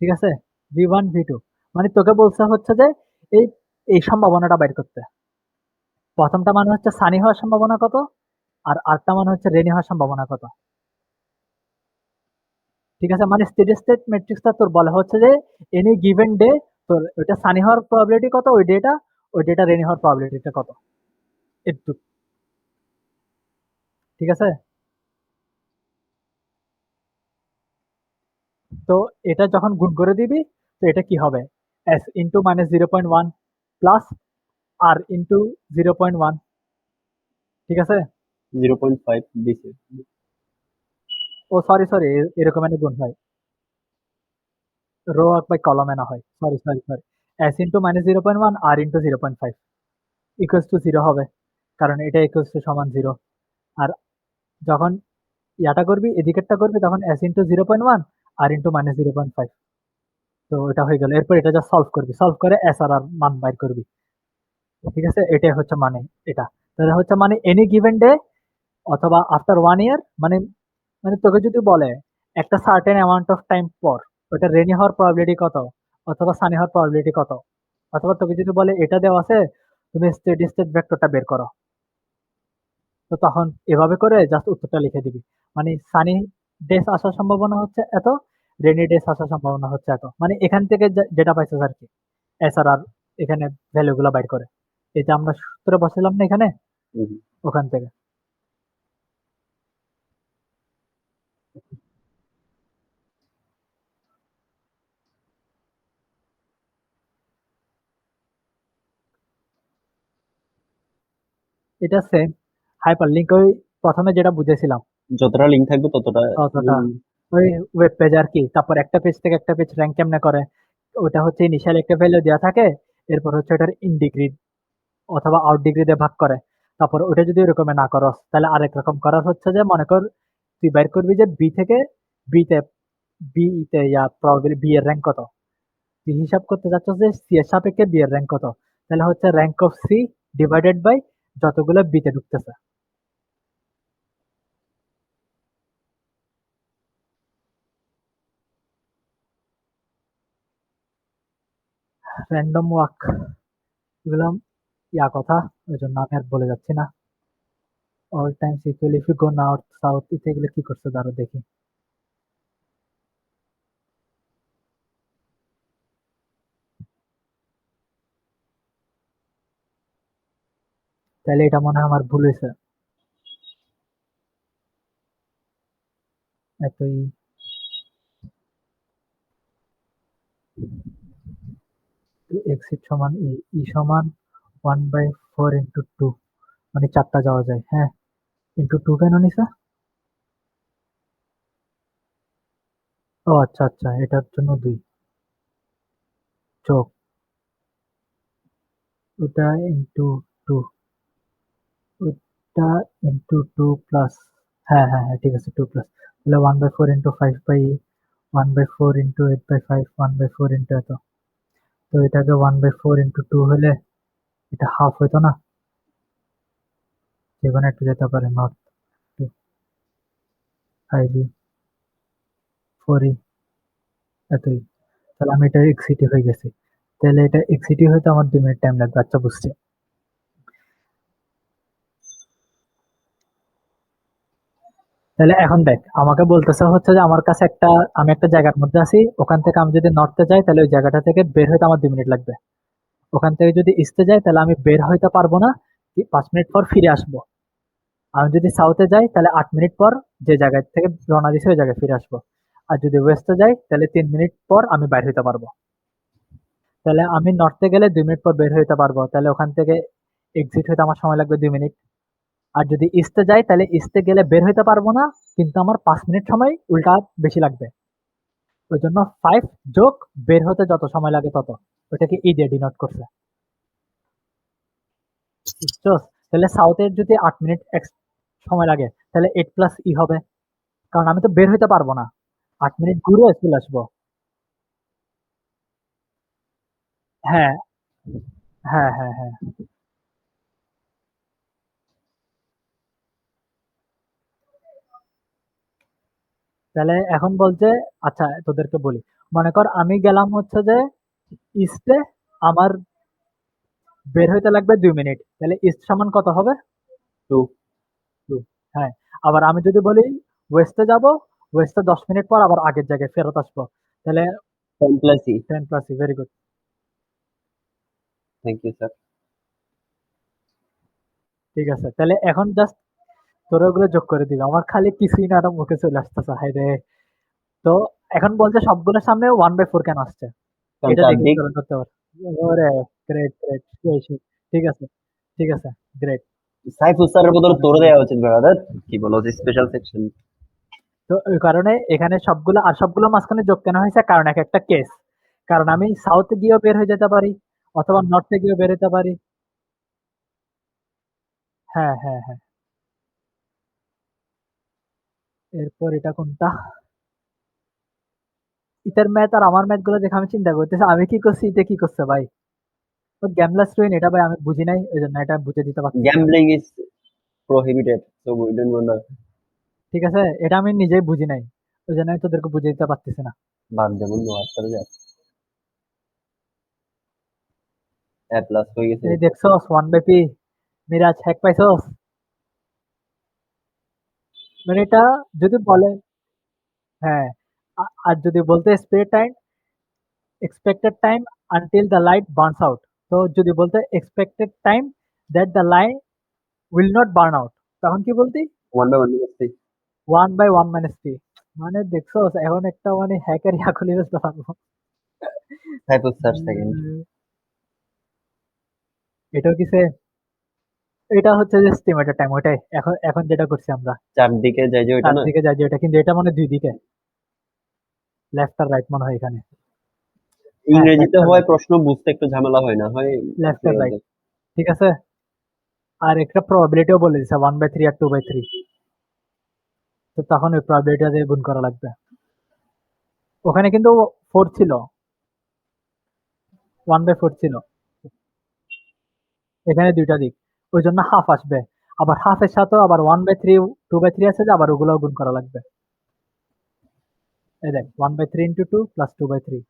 ঠিক আছে। ভি 1 ভি 2, মানে তোকে বলছে হচ্ছে যে এই এই সম্ভাবনাটা বাইর করতে। প্রথমটা মানে হচ্ছে সানি হওয়ার সম্ভাবনা কত, আর আরেকটা মানে হচ্ছে রেনি হওয়ার সম্ভাবনা কত। ঠিক আছে, মানে স্টেডি স্টেট ম্যাট্রিক্সটা তোর বলা হচ্ছে যে এনি গিভেন ডে তোর ওইটা সানি হওয়ার প্রবাবিলিটি কত, ওই ডেটা রেনি হওয়ার প্রবাবিলিটিটা কত, একটু। ঠিক আছে, তো এটা যখন গুণ করে দিবি, তো এটা কি হবে, এস ইন্টু মাইনাস 0.1 প্লাস আর ইন্টু 0.1। ঠিক আছে, 0.5 দিছে। ও সরি সরি, এরকম একটা গুণ হয়, রো বাই কলমে না হয়, sorry sorry sorry, S into minus 0.1 আর ইন্টু 0.5 ইকুয়ালস টু জিরো হবে, কারণ এটা ইকুয়ালস টু সমান জিরো। আর যখন ইয়াটা করবি, এদিকেরটা করবি, তখন এস ইন্টু 0.1 আর ইন্টু মাইনাস 0.5। তো এটা হয়ে গেল, এরপর এটা যা সলভ করবি, সলভ করে এস আর আর মান বাইর করবি। ঠিক আছে, এটাই হচ্ছে মানে, এটা তাহলে হচ্ছে মানে এনি গিভেন ডে অথবা আফটার 1 ইয়ার, মানে মানে তোকে যদি বলে একটা সার্টেন অ্যামাউন্ট অফ টাইম পর ওটা রেনি হওয়ার প্রবাবিলিটি কত অথবা সানি হওয়ার প্রবাবিলিটি কত, অথবা তোকে যদি বলে এটা দেওয়া আছে, তুমি স্টেডি স্টেট ভেক্টরটা বের করো, তো তখন এভাবে করে জাস্ট উত্তরটা লিখে দিবি। মানে সানি ডেস আসার সম্ভাবনা হচ্ছে এত, রেনি ডেস আসার সম্ভাবনা হচ্ছে এত, মানে এখান থেকে যেটা পাইছিস আর কি, এসআরআর এখানে ভ্যালুগুলো বাইর করে, এই যে আমরা সূত্রে বসালাম না এখানে, হুম। ওখান থেকে। এটা সেম হাইপার লিঙ্ক, ওই প্রথমে যেটা বুঝেছিলাম যতটা লিঙ্ক থাকবে ততটা ততটা, গুণ। ওই ওয়েব পেজ আর কি, তারপর একটা পেজ থেকে একটা পেজ র্যাঙ্ক কেমনে করে, ওটা হচ্ছে ইনিশিয়াল একটা ভ্যালু দেওয়া থাকে, এরপর হচ্ছে ওটার ইন ডিগ্রি অথবা আউট ডিগ্রি দিয়ে ভাগ করে, তারপর ওটা যদি ওরকম না করস, তাহলে আরেক রকম করার হচ্ছে যে মনে কর তুই বের করবি যে বি থেকে বিতে বিতে ইয়া প্রবাবিলিটি বি এর র্যাঙ্ক কত, তুই হিসাব করতে যাচ্ছ যে সি এর সাপেক্ষে বি এর র্যাঙ্ক কত, তাহলে হচ্ছে rank of C divided by যতগুলো বিতে ঢুকতেছে। র্যান্ডম ওয়াক, এগুলো ইয়া কথা, ওই জন্য আমি আর বলে যাচ্ছি না। All times equal if you go north south, ইতে এগুলো কি করছে দাঁড়ো দেখি। তাহলে এটা মনে হয় আমার ভুল হয়েছে, এতই এক্সিট সমান ই সমান 1/4 × 2, মানে চারটা যাওয়া যায়, হ্যাঁ, ইন্টু টু কেন নিছে, ও আচ্ছা আচ্ছা, এটার জন্য 2 যোগ ওটা ইন্টু 2, ওটা ইন্টু 2 প্লাস, হ্যাঁ হ্যাঁ হ্যাঁ ঠিক আছে 2 প্লাস, তাহলে 1/4 × 5/1/4 × 8/5 1/4 এত, তো এটাকে 1/4 × 2 হলে এটা হাফ হইতো না, যে কোনো একটু যেতে পারে, নট টু 5 4 এতই, তাহলে আমি এটা এক্সিটি হয়ে গেছি, তাহলে এটা এক্সিটি হইতে আমার 2 মিনিট টাইম লাগবে, আচ্ছা বুঝছি। তাহলে এখন দেখ, আমাকে বলতেছে হচ্ছে যে আমার কাছে একটা, আমি একটা জায়গার মধ্যে আছি, ওখান থেকে আমি যদি নর্থে যাই তাহলে ওই জায়গাটা থেকে বের হইতে আমার 2 মিনিট লাগবে, ওখান থেকে যদি ইস্টে যাই তাহলে আমি বের হইতে পারবো না, 5 মিনিট পর ফিরে আসবো। আমি যদি সাউথে যাই তাহলে 8 মিনিট পর যে জায়গা থেকে রওনা দিছি ওই জায়গায় ফিরে আসবো। আর যদি ওয়েস্টে যাই তাহলে 3 মিনিট পর আমি বাইর হইতে পারবো। তাহলে আমি নর্থে গেলে 2 মিনিট পর বের হইতে পারবো, তাহলে ওখান থেকে এক্সিট হইতে আমার সময় লাগবে 2 মিনিট। আর যদি ইস্টে যাই তাহলে ইস্টে গেলে বের হইতে পারবো না, কিন্তু আমার 5 মিনিট সময় উল্টা বেশি লাগবে। ওই জন্য 5 যোগ বের হতে যত সময় লাগে তত, ওটাকে ই দিয়ে ডিনোট করছে, বুঝছো? তাহলে সাউথের যদি 8 মিনিট সময় লাগে তাহলে 8 প্লাস ই হবে, কারণ আমি তো বের হইতে পারবো না, 8 মিনিট ঘুরে চলে আসবো। হ্যাঁ হ্যাঁ হ্যাঁ হ্যাঁ, তাহলে এখন বলছে, আচ্ছা তোদেরকে বলি, মনে কর আমি গেলাম হচ্ছে যে ইস্টে, আমার বের হইতে লাগবে 2 মিনিট, তাহলে ইস্ট সমান কত হবে? 2 2। হ্যাঁ, আবার আমি যদি বলি ওয়েস্টে যাব, ওয়েস্টে 10 মিনিট পর আবার আগের জায়গায় ফেরত আসবো, তাহলে 10 plus E. 10 plus E. Very good. Thank you sir. ঠিক আছে, তাহলে এখন জাস্ট তোরা ওগুলো যোগ করে দিবি, আমার খালি কিছুই না একটা মুখে চলে আসতেছে, হাই রে। তো এখন বলছে সবগুলোর সামনে 1/4 কেন আসছে, কারণ এটা দেখে চারদিক উত্তোলন করতে পার। ওরে, গ্রেট গ্রেট। ঠিক আছে, ঠিক আছে, গ্রেট। সাইফুল স্যারের বদলে তোরে দেওয়া উচিত ব্রাদার। কি বলো স্পেশাল সেকশন। তো ওই কারণে এখানে সবগুলো আর সবগুলো মাঝখানে যোগ কেন হয়েছে, কারণ এক একটা কেস। কারণ আমি সাউথে গিয়েও বের হয়ে যেতে পারি, অথবা নর্থে গিয়েও বের হতে পারি। হ্যাঁ হ্যাঁ হ্যাঁ। এরপর এটা কোনটা? ইতার ম্যাথ আর আমার ম্যাথ গুলো দেখে আমি চিন্তা করতেছি আমি কি করছি, এটা কি করছে ভাই। তো গ্যামলাস রুইন, এটা ভাই আমি বুঝি নাই, ওই জন্য এটা বুঝে দিতে পারতেছি না। Gambling is prohibited, so we don't ওয়ান্না। ঠিক আছে, এটা আমি নিজেই বুঝি নাই, ওই জন্য আমি তোদেরকে বুঝে দিতে পারতেছি না। বাদ দে বন্ধু, আর করে যাক। এ প্লাস হয়ে গেছে। এই দেখছস 1/p, মিরাজ হ্যাক পাইছস। মানে এটা যদি বলে, হ্যাঁ, আর যদি বলতে spray time, expected time until the light burns out, তো যদি বলতে expected time that the light will not burn out, তখন কি বলতি? 1/1 করছি। 1/1 - t। মানে দেখছো এখন একটা মানে হ্যাকের ইয়া খুলে বুঝতে পারবো। Saiful sir second. উম, এটাও কিসে, এটা হচ্ছে যে স্টিমেটের টাইম, ওইটাই এখন এখন যেটা করছি আমরা। চারদিকে যাই যে ওইটা না। চারদিকে যায় যে ওটা, কিন্তু এটা মানে দুই দিকে, লেফট আর রাইট মনে হয় এখানে। হ্যাঁ, ইংরেজিতে লেফট আর হয় রাইট, প্রশ্ন বুঝতে একটু ঝামেলা হয় না হয়। লেফট আর clear রাইট। যায়। ঠিক আছে, আর একটা প্রবাবিলিটিও বলে দিছে 1/3 আর 2/3, তো তখন ওই প্রবাবিলিটি দিয়ে গুণ করা লাগবে। ওখানে কিন্তু 4 ছিল, 1/4 ছিল, এখানে দুইটা দিক, ওই জন্য হাফ আসবে। আবার হাফের সাথেও আবার 1/3 2/3 আছে, যে আবার ওগুলো গুণ করা লাগবে। এই দেখ 1/3 ইন্টু 2 প্লাস 2/3,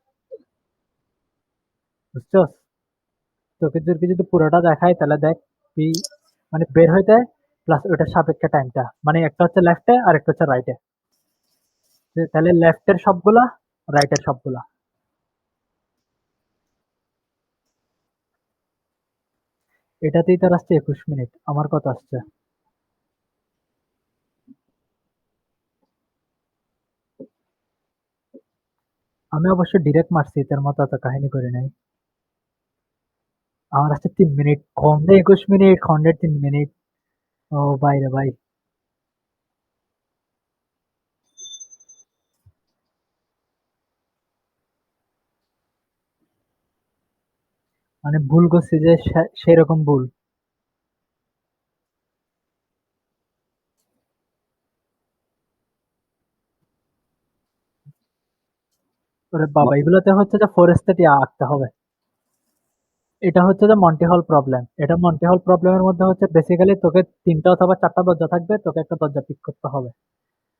বুঝছস? তোকে যদি পুরোটা দেখায় তাহলে দেখ, পি মানে বের হইতে প্লাস ওইটার সাপেক্ষে টাইমটা, মানে একটা হচ্ছে লেফটে আর একটা হচ্ছে রাইটে, তাহলে লেফটের সবগুলা, রাইটের সবগুলা। এটাতেই তার আসছে 21 মিনিট, আমার কত আসছে? আমি অবশ্য ডিরেক্ট মারছি, তার মতো এত কাহিনী করে নাই। আমার আসছে 3 মিনিট, খন্ডে 21 মিনিট, খন্ডের 3 মিনিট। ও ভাই রে ভাই, মানে ভুল করছি যে সেরকম ভুল। ওরে বাবা, এগুলোতে হচ্ছে যে ফরেস্টে আঁকতে হবে। এটা হচ্ছে যে মন্টি হল প্রবলেম, এটা মন্টি হল প্রবলেমের মধ্যে হচ্ছে বেসিক্যালি তোকে 3টা অথবা 4টা দরজা থাকবে, তোকে একটা দরজা পিক করতে হবে।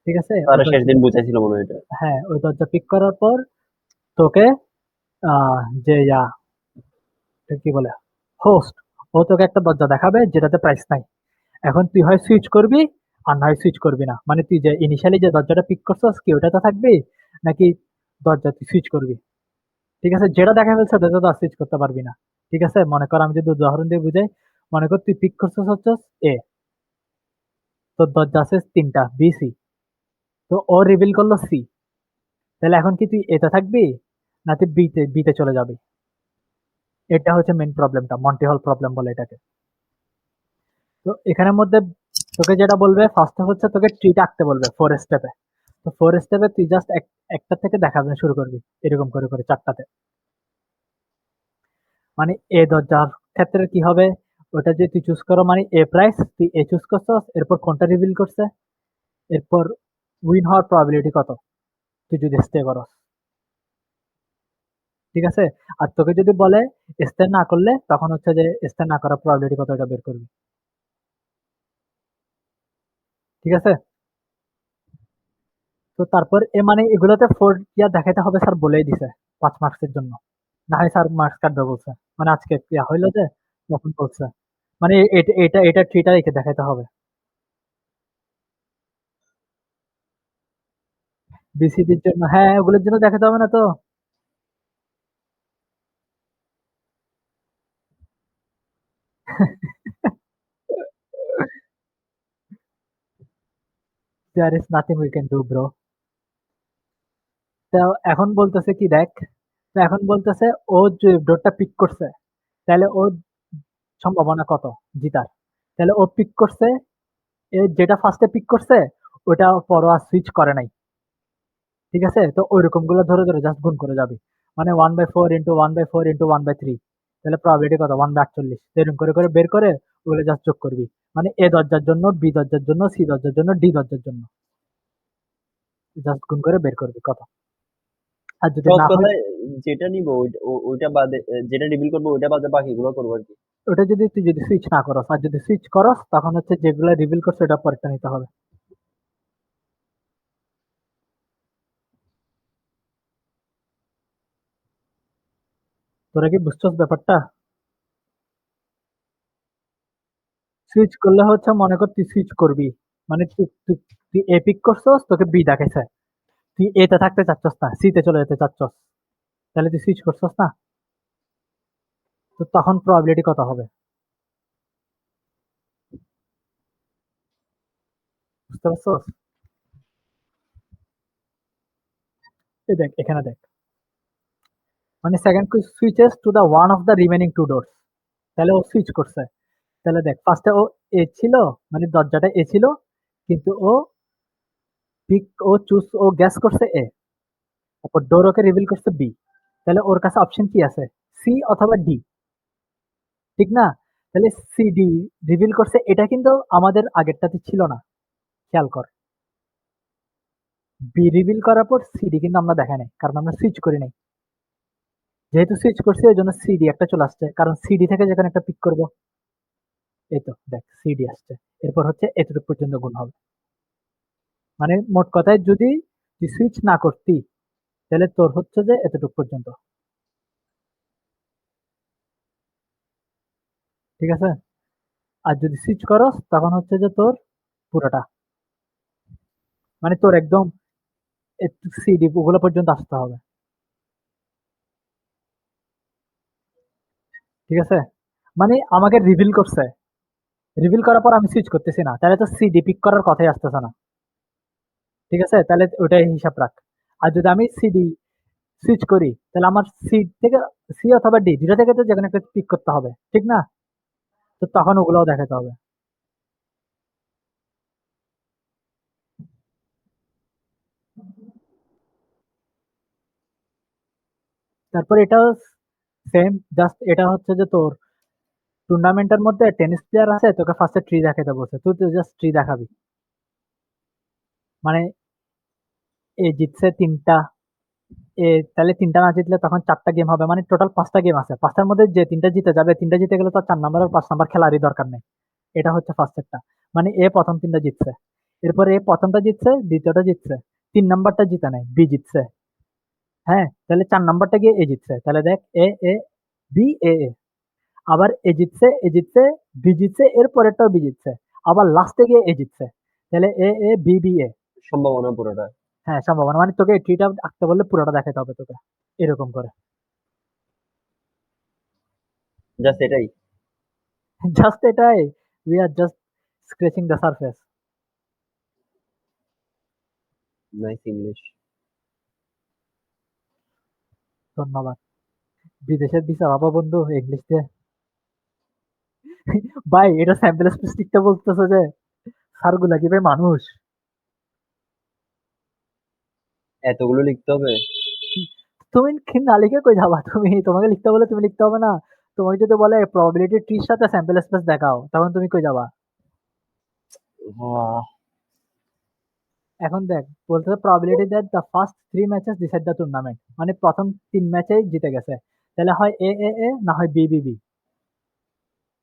ঠিক আছে, ওই তারা শেষ দরজা, দিন বুঝাইছিল মনে হয় এটা। হ্যাঁ ওই দরজা পিক করার পর তোকে যে কি বলে, হোস্ট, ও তোকে একটা দরজা দেখাবে যেটাতে প্রাইস নাই। এখন তুই হয় সুইচ করবি, আর না হয় সুইচ করবি না, মানে তুই যে ইনিশিয়ালি যে দরজাটা পিক করছস কি ওটাতে থাকবি, নাকি দরজা তুই সুইচ করবি। ঠিক আছে, যেটা দেখা ফেলছে ওটাতে তো আর সুইচ করতে পারবি না। ঠিক আছে, মনে কর আমি যদি উদাহরণ দিয়ে বুঝাই, মনে কর তুই পিক করছস হচ্ছে এ, তোর দরজা আছে 3টা বি সি, তো ও রিভিল করলো সি, তাহলে এখন কি তুই এতে থাকবি, না তুই বিতে চলে যাবি? এটা হচ্ছে মেন প্রবলেমটা, মন্টি হল প্রবলেম বলে এটাকে। তো এখানের মধ্যে তোকে যেটা বলবে ফার্স্টে হচ্ছে তোকে ট্রিটা আঁকতে বলবে 4 স্টেপে। তো 4 স্টেপে তুই জাস্ট একটা থেকে দেখাবে শুরু করবি, এরকম করে করে 4টাতে। মানে এ দরজার ক্ষেত্রে কি হবে, ওটা যে তুই চুজ করো, মানে এ প্রাইস তুই এ চুজ করছস, এরপর কোনটা রিভিল করছে, এরপর উইন হওয়ার প্রবাবিলিটি কত তুই যদি স্টে করস। ঠিক আছে, আর তোকে যদি বলে স্টে না করলে, তখন হচ্ছে যে স্টে না করার প্রবাবিলিটি কত এটা বের করবি। ঠিক আছে, তো তারপর এ মানে এগুলোতে 4 দেখাইতে হবে, স্যার বলেই দিছে 5 মার্কসের জন্য, না হয় স্যার মার্কস কাটবে বলছে। মানে আজকে ইয়া হইলো যে তখন বলছে মানে এটা এটা এটা ট্রিটা রেখে দেখাইতে হবে। বিসিডির জন্য, হ্যাঁ ওগুলোর জন্য দেখাতে হবে না তো। There is nothing we can do bro। তো এখন বলতেছে কি দেখ, তো এখন বলতেছে ও যে ডোরটা পিক করছে, তাহলে ওর সম্ভাবনা কত জিতার। তাহলে ও পিক করছে, এ যেটা ফার্স্টে পিক করছে ওটা পরোয়া সুইচ করে নাই। ঠিক আছে, তো ওইরকম গুলো ধরে ধরে জাস্ট গুণ করে যাবি। মানে 1/4 ইন্টু 1/4 ইন্টু 1/3, তাহলে প্রবাবিলিটি কত 1/48, এরকম করে করে বের করে ওগুলো জাস্ট যোগ করবি। মানে এ দরজার জন্য, বি দরজার জন্য, সি দরজার জন্য, ডি দরজার জন্য জাস্ট গুণ করে বের করবি কত। আর যদি সহজ না হয়, কথায় যেটা নিবো ওইটা বাদে, যেটা রিভিল করবো ওইটা বাদে বাকিগুলো করবো আর কি। ওটা যদি তুই যদি সুইচ না করস, আর যদি সুইচ করস তখন হচ্ছে যেগুলো রিভিল করছে ওটা পরেরটা নিতে হবে। তোরা কি বুঝছস ব্যাপারটা? সুইচ করলে হচ্ছে মনে কর তুই সুইচ করবি, মানে তুই তুই তুই এ পিক করছস, তোকে বি দেখাইছে, তুই এ তে থাকতে চাচ্ছস না, সি তে চলে যেতে চাচ্ছস, তাহলে তুই সুইচ করছস না, তো তখন প্রবাবিলিটি কত হবে বুঝতে পারছস? এই দেখ এখানে দেখ, মানে second switches to the one of the remaining two doors, তাহলে ও সুইচ করছে। তাহলে দেখ ফার্স্টে ও এ ছিল, মানে দরজাটা এ ছিল, কিন্তু ও গ্যাস করছে এ, তারপর ডোর ওকে রিভিল করছে বি, তাহলে ওর কাছে অপশন কি আছে, সি অথবা ডি, ঠিক না? তাহলে সি ডি রিভিল করছে, এটা কিন্তু আমাদের আগেরটাতে ছিল না, খেয়াল কর। বি রিভিল করার পর সিডি কিন্তু আমরা দেখাই নাই, কারণ আমরা সুইচ করি নাই। যেহেতু সুইচ করছি ওই জন্য সিডি একটা চলে আসছে, কারণ সিডি থেকে যেখানে একটা পিক করব, এই তো দেখ সিডি আসছে। এরপর হচ্ছে এতটুকু পর্যন্ত গুণ হবে। মানে মোট কথায় যদি তুই সুইচ না করতি, তাহলে তোর হচ্ছে যে এতটুকু পর্যন্ত, ঠিক আছে? আর যদি সুইচ করস তখন হচ্ছে যে তোর পুরোটা, মানে তোর একদম সিডি ওগুলো পর্যন্ত আসতে হবে, ঠিক আছে? মানে আমাকে রিভিল করছে, রিভিল করার পর আমি সুইচ করতেছি না, তাহলে তো সিডি পিক করার কথাই আসতেছে না, ঠিক আছে? তাহলে ওটাই হিসাব রাখ। আর যদি আমি সিডি সুইচ করি, তাহলে আমার সি থেকে, সি অথবা ডি দুটা থেকে তো যেকোনো একটা পিক করতে হবে, ঠিক না? তো তখন ওগুলোও দেখাতে হবে। তারপর এটাও সেম, জাস্ট এটা হচ্ছে যে তোর টুর্নামেন্টের মধ্যে টেনিস প্লেয়ার আছে, তোকে ফার্স্টে ট্রি দেখাতে বলছে, তুই তো জাস্ট ট্রি দেখাবি। মানে এ জিতছে তিনটা, এ তাহলে তিনটা না জিতলে তখন চারটা গেম হবে, মানে টোটাল পাঁচটা গেম আছে, পাঁচটার মধ্যে যে তিনটা জিতে যাবে, তিনটা জিতে গেলে তো আর 4 নাম্বার আর 5 নাম্বার খেলারই দরকার নেই। এটা হচ্ছে ফার্স্ট একটা, মানে এ প্রথম তিনটা জিতছে, এরপরে এ প্রথমটা জিতছে, দ্বিতীয়টা জিতছে, 3 নাম্বারটা জিতে নাই, বি জিতছে। হ্যাঁ, তাহলে 4 নাম্বারটা গিয়ে এ জিতছে, তাহলে দেখ এ এ বি এ এ, আবার এ জিতছে, বি জিতছে, এর পরেরটাও বি জিতছে, আবার লাস্টে গিয়ে এ জিতছে, তাহলে এ এ বি বি এ। সম্ভাবনা পুরোটা। হ্যাঁ সম্ভাবনা, মানে তোকে ট্রিটা আঁকতে বললে পুরোটা দেখাতে হবে তোকে, এরকম করে। জাস্ট এটাই। জাস্ট এটাই, we are just scratching the surface. Nice English. ধন্যবাদ। বিদেশের ভিসা বাবা বন্ধু ইংলিশ দিয়ে। ভাই এটা স্যাম্পল স্পেসিফিকটা বলতেছে যে স্যারগুলা কি ভাই মানুষ? এতগুলো লিখতে হবে? তুমি না লিখে কই যাবা, তুমি তোমাকে লিখতে বলে তুমি লিখতে হবে না? তোমাকে যদি বলে প্রবাবিলিটি ট্রির সাথে স্যাম্পল স্পেস দেখাও, তখন তুমি কই যাবা? আহ, এখন দেখ বলতেছে probability that the first 3 matches decide the tournament, মানে প্রথম 3 ম্যাচেই জিতে গেছে, তাহলে হয় এ এ এ না হয় বি বি বি,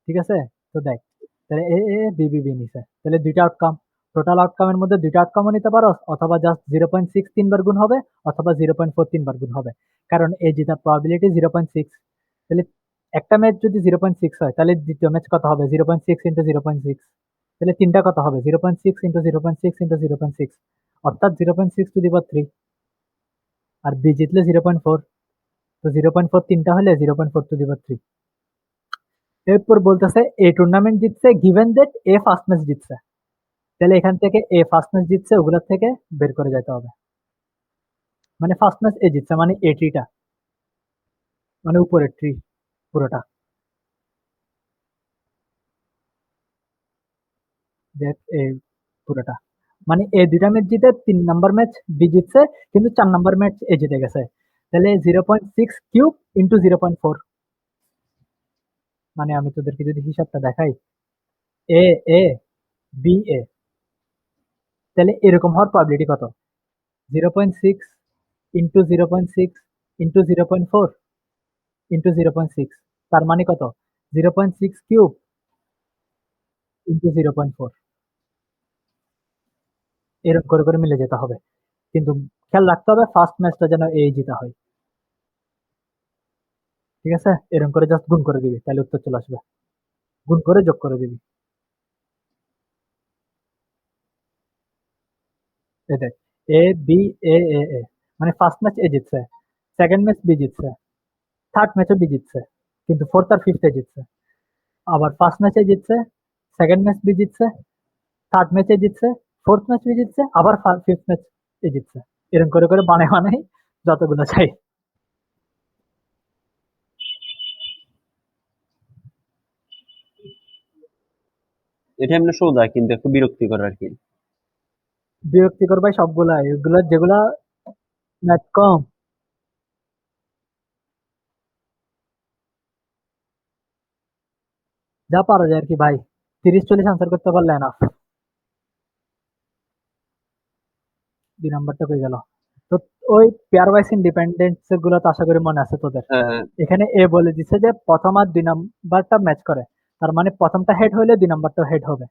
ঠিক আছে? তো দেখ, তাহলে এ এ বি বি বি নিছে, তাহলে দুইটা আউটকাম, টোটাল আউটকামের মধ্যে দুইটা আউটকামও নিতে পারো, অথবা জাস্ট 0.6 3 বার গুণ হবে, অথবা 0.4 3 বার গুণ হবে, কারণ এ জেতার প্রবাবিলিটি 0.6, তাহলে একটা ম্যাচ যদি 0.6 হয় তাহলে দ্বিতীয় ম্যাচ কত হবে? 0.6 ইন্টু 0.6, তাহলে তিনটা কত হবে? 0.6 ইন্টু 0.6 ইন্টু 0.6, অর্থাৎ 0.6 two the power 3। R B জিতলে 0.4, তো 0.4 তিনটা হলে 0.4 টু দি পাওয়ার 3। এরপর বলতেছে এ টুর্নামেন্ট জিতছে given that a first match জিতছে। তাহলে এখান থেকে এ ফার্স্ট ম্যাচ জিতছে ওগুলোর থেকে বের করে যেতে হবে। মানে ফার্স্ট ম্যাচ এ জিতছে মানে এ ট্রিটা, মানে উপরের ট্রি পুরোটা, দেখ এ পুরোটা, মানে এ দুইটা ম্যাচ জিতে 3 নাম্বার ম্যাচ বি জিতছে, কিন্তু 4 নাম্বার ম্যাচ এ জিতে গেছে। তাহলে 0.6 কিউব ইন্টু 0.4, মানে আমি তোদেরকে যদি হিসাবটা দেখাই, এ এ বি এ, তাহলে এরকম হওয়ার প্রবাবিলিটি কত? 0.6 ইন্টু 0.6 ইন্টু 0.4 ইন্টু 0.6, তার মানে কত? 0.6 কিউব ইন্টু 0.4, এরকম করে করে মিলে যেতে হবে। কিন্তু খেয়াল রাখতে হবে ফার্স্ট ম্যাচটা যেন এই জিতা হয়। ঠিক আছে, এরকম করে জাস্ট গুণ করে দিবি তাহলে উত্তর চলে আসবে, গুণ করে যোগ করে দিবি। এই দেখ, এ বি এ এ এ, মানে ফার্স্ট ম্যাচ এ জিতছে, সেকেন্ড ম্যাচ বি জিতছে, থার্ড ম্যাচও বি জিতছে, কিন্তু ফোর্থ আর ফিফথে জিতছে। আবার ফার্স্ট ম্যাচে জিতছে, সেকেন্ড ম্যাচ বি জিতছে, থার্ড ম্যাচে জিতছে, ফোর্থ ম্যাচ বি জিতছে, আবার ফিফথ ম্যাচ এ জিতছে। এরকম করে করে বানায় বানাই যতগুলো চাই। এটা এমনি সোজা কিন্তু একটু বিরক্তিকর আর কি। বিরক্তিকর ভাই সবগুলা, এগুলা যেগুলা ম্যাথ কম, যা পারা যায় আর কি ভাই, 30-40 আনসার করতে পারলে না। 2 নাম্বারটা কই গেল? তো ওই পেয়ার ওয়াইজ ইন্ডিপেন্ডেন্স গুলো তো আশা করি মনে আছে তোদের। হ্যাঁ হ্যাঁ। এখানে এ বলে দিচ্ছে যে প্রথম আর 2 নাম্বারটা ম্যাচ করে, তার মানে প্রথমটা হেড হইলে 2 নাম্বারটাও হেড হবে,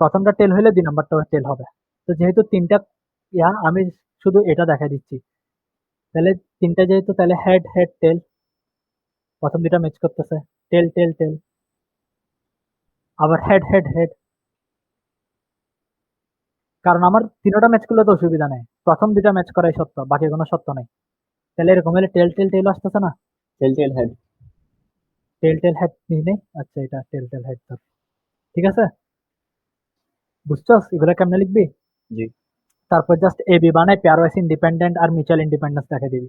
প্রথমটা টেল হইলে 2 নাম্বারটাও টেল হবে। তো যেহেতু তিনটা আমি শুধু এটা দেখা দিচ্ছি, তাহলে তিনটা যেহেতু, তাহলে হেড হেড টেল, প্রথম দুইটা ম্যাচ করতেছে, টেল টেল টেল, আবার হেড হেড হেড। কারণ আমার তিনোটা ম্যাচ করলে তো অসুবিধা নেই, প্রথম দুইটা ম্যাচ করাই সত্য, বাকি কোনো সত্য নেই। তাহলে এরকম হলে টেল টেল টেল আসতেছে না, টেল টেল হেড। টেল টেল হেড নিয়ে নেই। আচ্ছা, এটা টেল টেল হেড ধর। ঠিক আছে, বুঝছস এগুলা কেমনে লিখবি? জি। তারপর জাস্ট এ বি বানাই পেয়ার ওয়াইজ ইন্ডিপেন্ডেন্ট আর মিউচুয়াল ইন্ডিপেন্ডেন্স দেখা দিবি।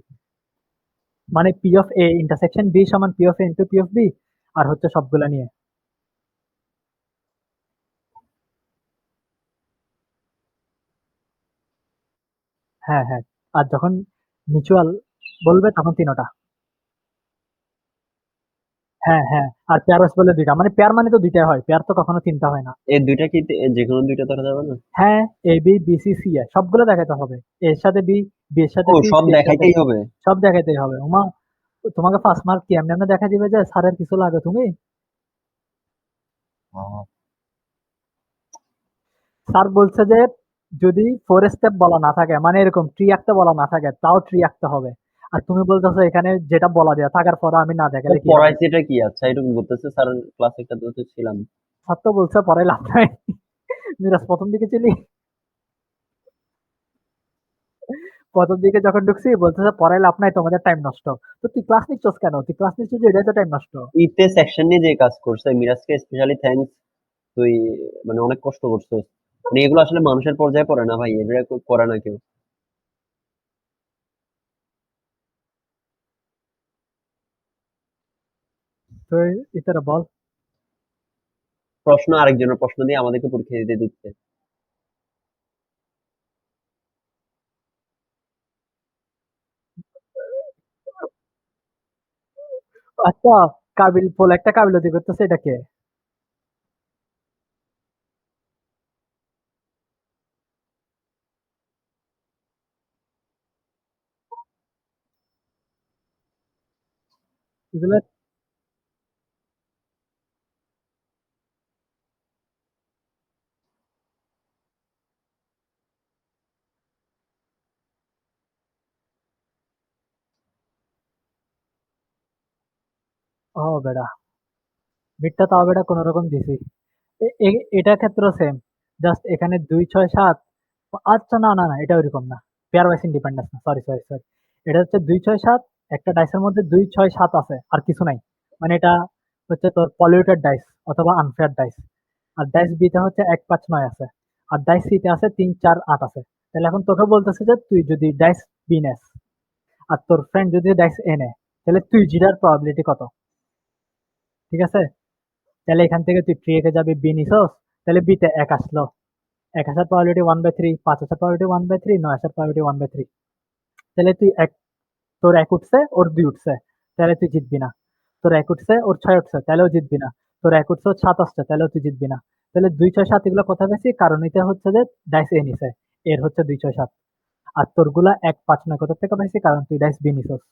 মানে P of A intersection B সমান P of A into P of B, আর হচ্ছে সবগুলা নিয়ে। হ্যাঁ হ্যাঁ, আর যখন মিউচুয়াল বলবে তখন তিনোটা। হ্যাঁ হ্যাঁ, আর পেয়ার ওয়াইজ বলে দুইটা, মানে পেয়ার মানে তো দুইটাই হয়, পেয়ার তো কখনো তিনটা হয় না। এই দুইটা কি যে কোনো দুইটা ধরা যাবে না? হ্যাঁ, A B B C C এ সবগুলো দেখাতে হবে, এর সাথে বি, বি এর সাথে ও সি, সব সি এর সাথে দেখাইতেই হবে? সব দেখাতেই হবে। ওমা, তোমাকে ফার্স্ট মার্ক কি এমনি এমনি দেখা দিবে যে স্যারের কিছু লাগে তুমি? আহ, স্যার বলছে যে যদি 4 স্টেপ বলা না থাকে, মানে এরকম ট্রি আঁকতে বলা না থাকে, তাও ট্রি আঁকতে হবে। আর তুমি বলতেছো এখানে যেটা বলা দেয়া থাকার পর আমি না তো দেখালে কি হবে? পড়াইছে এটা কি? আচ্ছা এটুকু বলতেছে স্যার, ক্লাস একটা তো ছিলাম। স্যার তো বলছে পরে লাভ নাই। মিরাজ প্রথম দিকে ছিলি, প্রথম দিকে যখন ঢুকছি বলতেছে পড়াই লাভ নাই, তোমাদের টাইম নষ্ট। তো তুই ক্লাস নিচ্ছস কেন? তুই ক্লাস নিচ্ছিস যে এটাই তো টাইম নষ্ট। ইতে সেকশন নিয়ে যে কাজ করছে মিরাজকে স্পেশালি থ্যাঙ্কস। তুই মানে অনেক কষ্ট করছিস। মানে এগুলো আসলে মানুষের পর্যায়ে পড়ে না ভাই, এগুলো করে না কেউ। তো ইতারা বল। প্রশ্ন আরেকজনের প্রশ্ন দিয়ে আমাদেরকে পরীক্ষা দিতে দিচ্ছে। আচ্ছা, কাবিল বলে একটা কাবিলতি করতেছে, এটা কে? এগুলো ও বেটা, বিটটা তাও বেটা কোন রকম দিছি। এটার ক্ষেত্রেও সেম, জাস্ট এখানে 2 6 7। আচ্ছা, না না না, এটা ওইরকম না, পেয়ার ওয়াইজ ইন্ডিপেন্ডেন্স না, সরি সরি সরি। এটা হচ্ছে 2 6 7, একটা ডাইসের মধ্যে 2 6 7 আছে, আর কিছু নাই। মানে এটা হচ্ছে তোর পলিউটেড ডাইস অথবা আনফেয়ার ডাইস। আর ডাইস বিতে হচ্ছে 1 5 9 আছে, আর ডাইস সিতে আছে 3 4 8 আছে। তাহলে এখন তোকে বলতেছে যে তুই যদি ডাইস বি নেস আর তোর ফ্রেন্ড যদি ডাইস এ নেয়, তাহলে তুই জিরার প্রবাবিলিটি কত? ঠিক আছে, তাহলে এখান থেকে তুই ট্রি একে যাবি, বি নিছস, তাহলে বিতে 1 আসলো, 1 আসার প্রবাবিলিটি 1/3, 5 আসার প্রবাবিলিটি 1/3, 9 আসার প্রবাবিলিটি 1/3। তাহলে তুই তোর 1 উঠছে, ওর 2 উঠছে, তাহলে তুই জিতবি না। তোর 1 উঠছে, ওর 6 উঠছে, তাহলেও জিতবি না। তোর 1 উঠছে, ওর 7 আসছে, তাহলেও তুই জিতবি না। তাহলে 2 6 7 এগুলো কোথায় পেয়েছি? কারণ এটা হচ্ছে যে ডাইস এ নিছে, এর হচ্ছে 2 6 7। আর তোরগুলা 1 5 9 কোথা থেকে পাইছি? কারণ তুই ডাইস বি নিছস।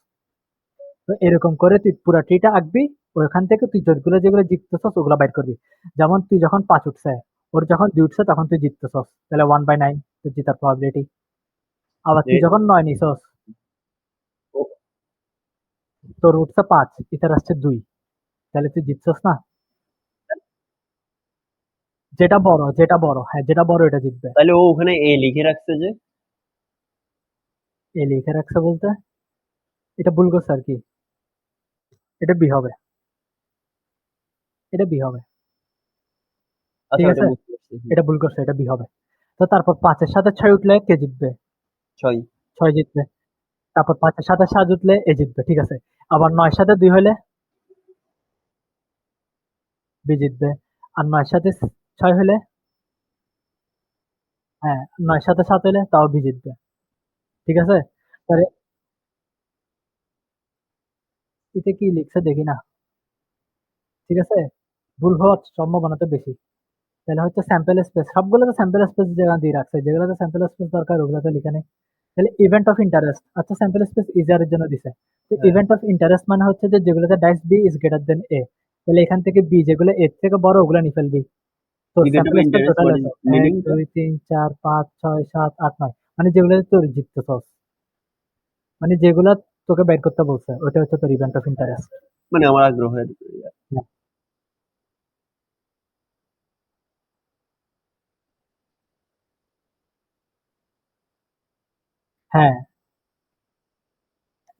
তো এরকম করে তুই পুরা ট্রিটা আঁকবি, ওখান থেকে তুই যেগুলো যেগুলো জিততেছস ওগুলো বাইর করবি। যেমন তুই যখন 5 উঠছে, ওর যখন 2 উঠছে, তখন তুই জিততেছস, তাহলে 1/9 তুই জিতার প্রবাবিলিটি। আবার তুই যখন 9 নিছস, তোর উঠছে 5, ইতার আসছে 2, তাহলে তুই জিতছস না। যেটা বড়, হ্যাঁ, যেটা বড় এটা জিতবে। তাহলে ও ওখানে এ লিখে রাখছে যে, এ লিখে রাখছে বলতে, এটা ভুল করছে আর কি। এটা বি হবে, এটা বি হবে। আচ্ছা ঠিক ওটা আছে, বুঝতে পারছি। এটা ভুল করছে, এটা বি হবে। তো তারপর 5-এর সাথে 6 উঠলে কে জিতবে? 6। 6 জিতবে। তারপর 5-এর সাথে 7 উঠলে এ জিতবে, ঠিক আছে। আবার 9-এর সাথে 2 হলে বি জিতবে। আর 9-এর সাথে 6 হলে, হ্যাঁ, 9-এর সাথে 7 হলে তাও বি জিতবে। ঠিক আছে, তাহলে এতে কি লিখছে দেখি না। ঠিক আছে, ভুল হওয়ার সম্ভাবনা তো বেশি। তাহলে হচ্ছে স্যাম্পল স্পেস, সবগুলো তো স্যাম্পল স্পেস জায়গা দিয়ে রাখছে, যেগুলোতে স্যাম্পল স্পেস দরকার ওগুলো তো লিখে নেই। তাহলে ইভেন্ট অফ ইন্টারেস্ট, আচ্ছা স্যাম্পল স্পেস ইজারের জন্য দিছে। তো হ্যাঁ, ইভেন্ট অফ ইন্টারেস্ট মানে হচ্ছে যে যেগুলোতে dice B is greater than A, তাহলে এখান থেকে বি যেগুলো এর থেকে বড় ওগুলো নিয়ে ফেলবি। তোর event of sample space interest total what is এত 1 মিনিংটা? 2 3 4 5 6 7 8 9, মানে যেগুলোতে তোর জিততেছস, মানে যেগুলা তোকে বের করতে বলছে, ওইটা হচ্ছে তোর ইভেন্ট অফ ইন্টারেস্ট। মানে আমার আগ্রহের। হ্যাঁ,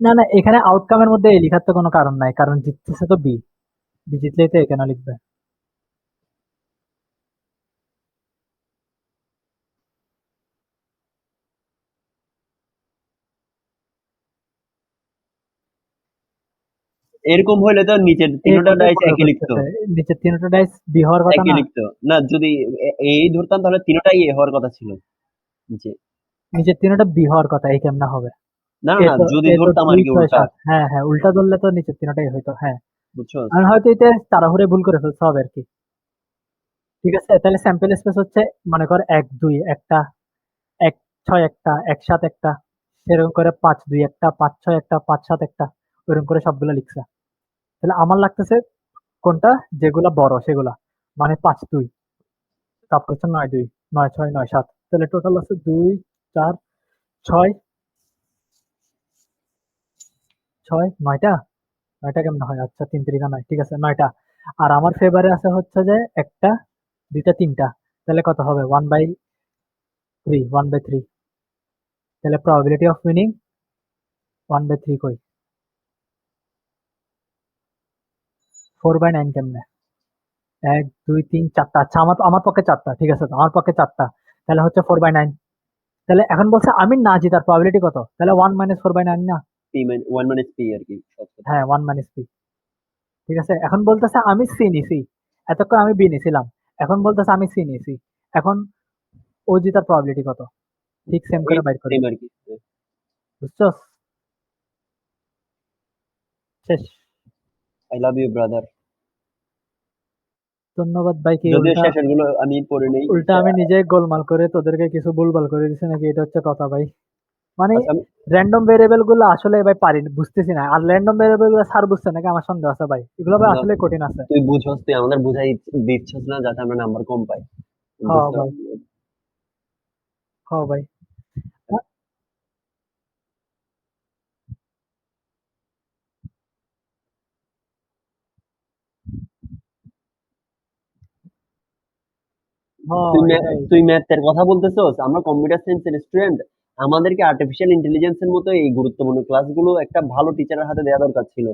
না না, এখানে আউটকামের মধ্যে এ লিখার তো কোনো কারণ নাই, কারণ জিততেছে তো বি, বি জিতলেই তো এ কেন লিখবে? এরকম হইলে তো নিচের এ তিনটা কোথায় ডাইস বড় একই লিখতো। করতেছে? নিচের তিনটা ডাইস বি হওয়ার কথা একই না? লিখতো না, যদি এই ধরতাম তাহলে তিনটাই এ হওয়ার কথা ছিল নিচে। নিচের তিনটা বি হওয়ার কথা, এই কেমনে হবে? না এ না, তো যদি এ তো ধরতাম আর দুই কি ছয় উল্টা। সাত হ্যাঁ হ্যাঁ, উল্টা ধরলে তো নিচের তিনটাই হইতো, হ্যাঁ। বুঝছো? আমি হয়তো এতে তাড়াহুড়ে ভুল করে ফেলতে হবে আর কি। ঠিক আছে, তাহলে স্যাম্পল স্পেস হচ্ছে, মনে কর 1 2 একটা, 1 6 একটা, 1 7 একটা, সেরকম করে 5 2 একটা, 5 6 একটা, 5 7 একটা, ওইরকম করে সবগুলা লিখছে। তাহলে আমার লাগতেছে কোনটা, যেগুলা বড় সেগুলা, মানে 5 2, তারপর হচ্ছে 9 2, 9 6 9 7, তাহলে টোটাল আছে 2 4 6 6 9টা। 9টা কেমন হয়? আচ্ছা, 3 3 9, ঠিক আছে, 9টা। আর আমার ফেভারে আছে হচ্ছে যে একটা, দুইটা, তিনটা, তাহলে কত হবে? 1/3, 1/3। তাহলে প্রবাবিলিটি অফ উইনিং 1/3 কই? 4/9 কেমনে? 1 2 3 4টা, আচ্ছা আমার আমার পক্ষে 4টা, ঠিক আছে, তো আমার পক্ষে 4টা, তাহলে হচ্ছে 4/9। তাহলে এখন বলছে আমি না জেতার প্রবাবিলিটি কত? তাহলে 1 - 4/9 না? পি মানে 1 মানে পি আর কি, সব কথা। হ্যাঁ, 1 - p। ঠিক আছে, এখন বলতেছে আমি সি নিছি, এতক্ষণ আমি বি নিছিলাম, এখন বলতেছে আমি সি নিছি। এখন ও জেতার প্রবাবিলিটি কত? ঠিক সেম এই করে বাইর করি। সেম আর কি। বুঝছস? শেষ। I love you brother. ধন্যবাদ ভাই। কি যদিও উল্টা, শেষের গুলো আমি পড়ে নেই। উল্টা আমি নিজে গোলমাল করে তোদেরকে কিছু ভুলভাল করে দিছি নাকি, এটা হচ্ছে কথা ভাই। মানে আচ্ছা আমি, র্যান্ডম ভেরিয়েবল গুলো আসলে ভাই পারি না, বুঝতেছি না। আর র্যান্ডম ভেরিয়েবল গুলো স্যার বুঝছে নাকি আমার সন্দেহ আছে ভাই, এগুলো ভাই না, আসলে কঠিন আছে। তুই বুঝছস, তুই আমাদের বুঝাই দিচ্ছস না যাতে আমরা নাম্বার কম পাই। হ্যাঁ বুঝতে ভাই, হ্যাঁ ভাই। এটাই তুই ম্যাথের কথা বলতেছস, আমরা কম্পিউটার সায়েন্সের স্টুডেন্ট, আমাদেরকে আর্টিফিশিয়াল ইন্টেলিজেন্স এর মতো এই গুরুত্বপূর্ণ ক্লাসগুলো একটা ভালো টিচারের হাতে দেওয়া দরকার ছিল।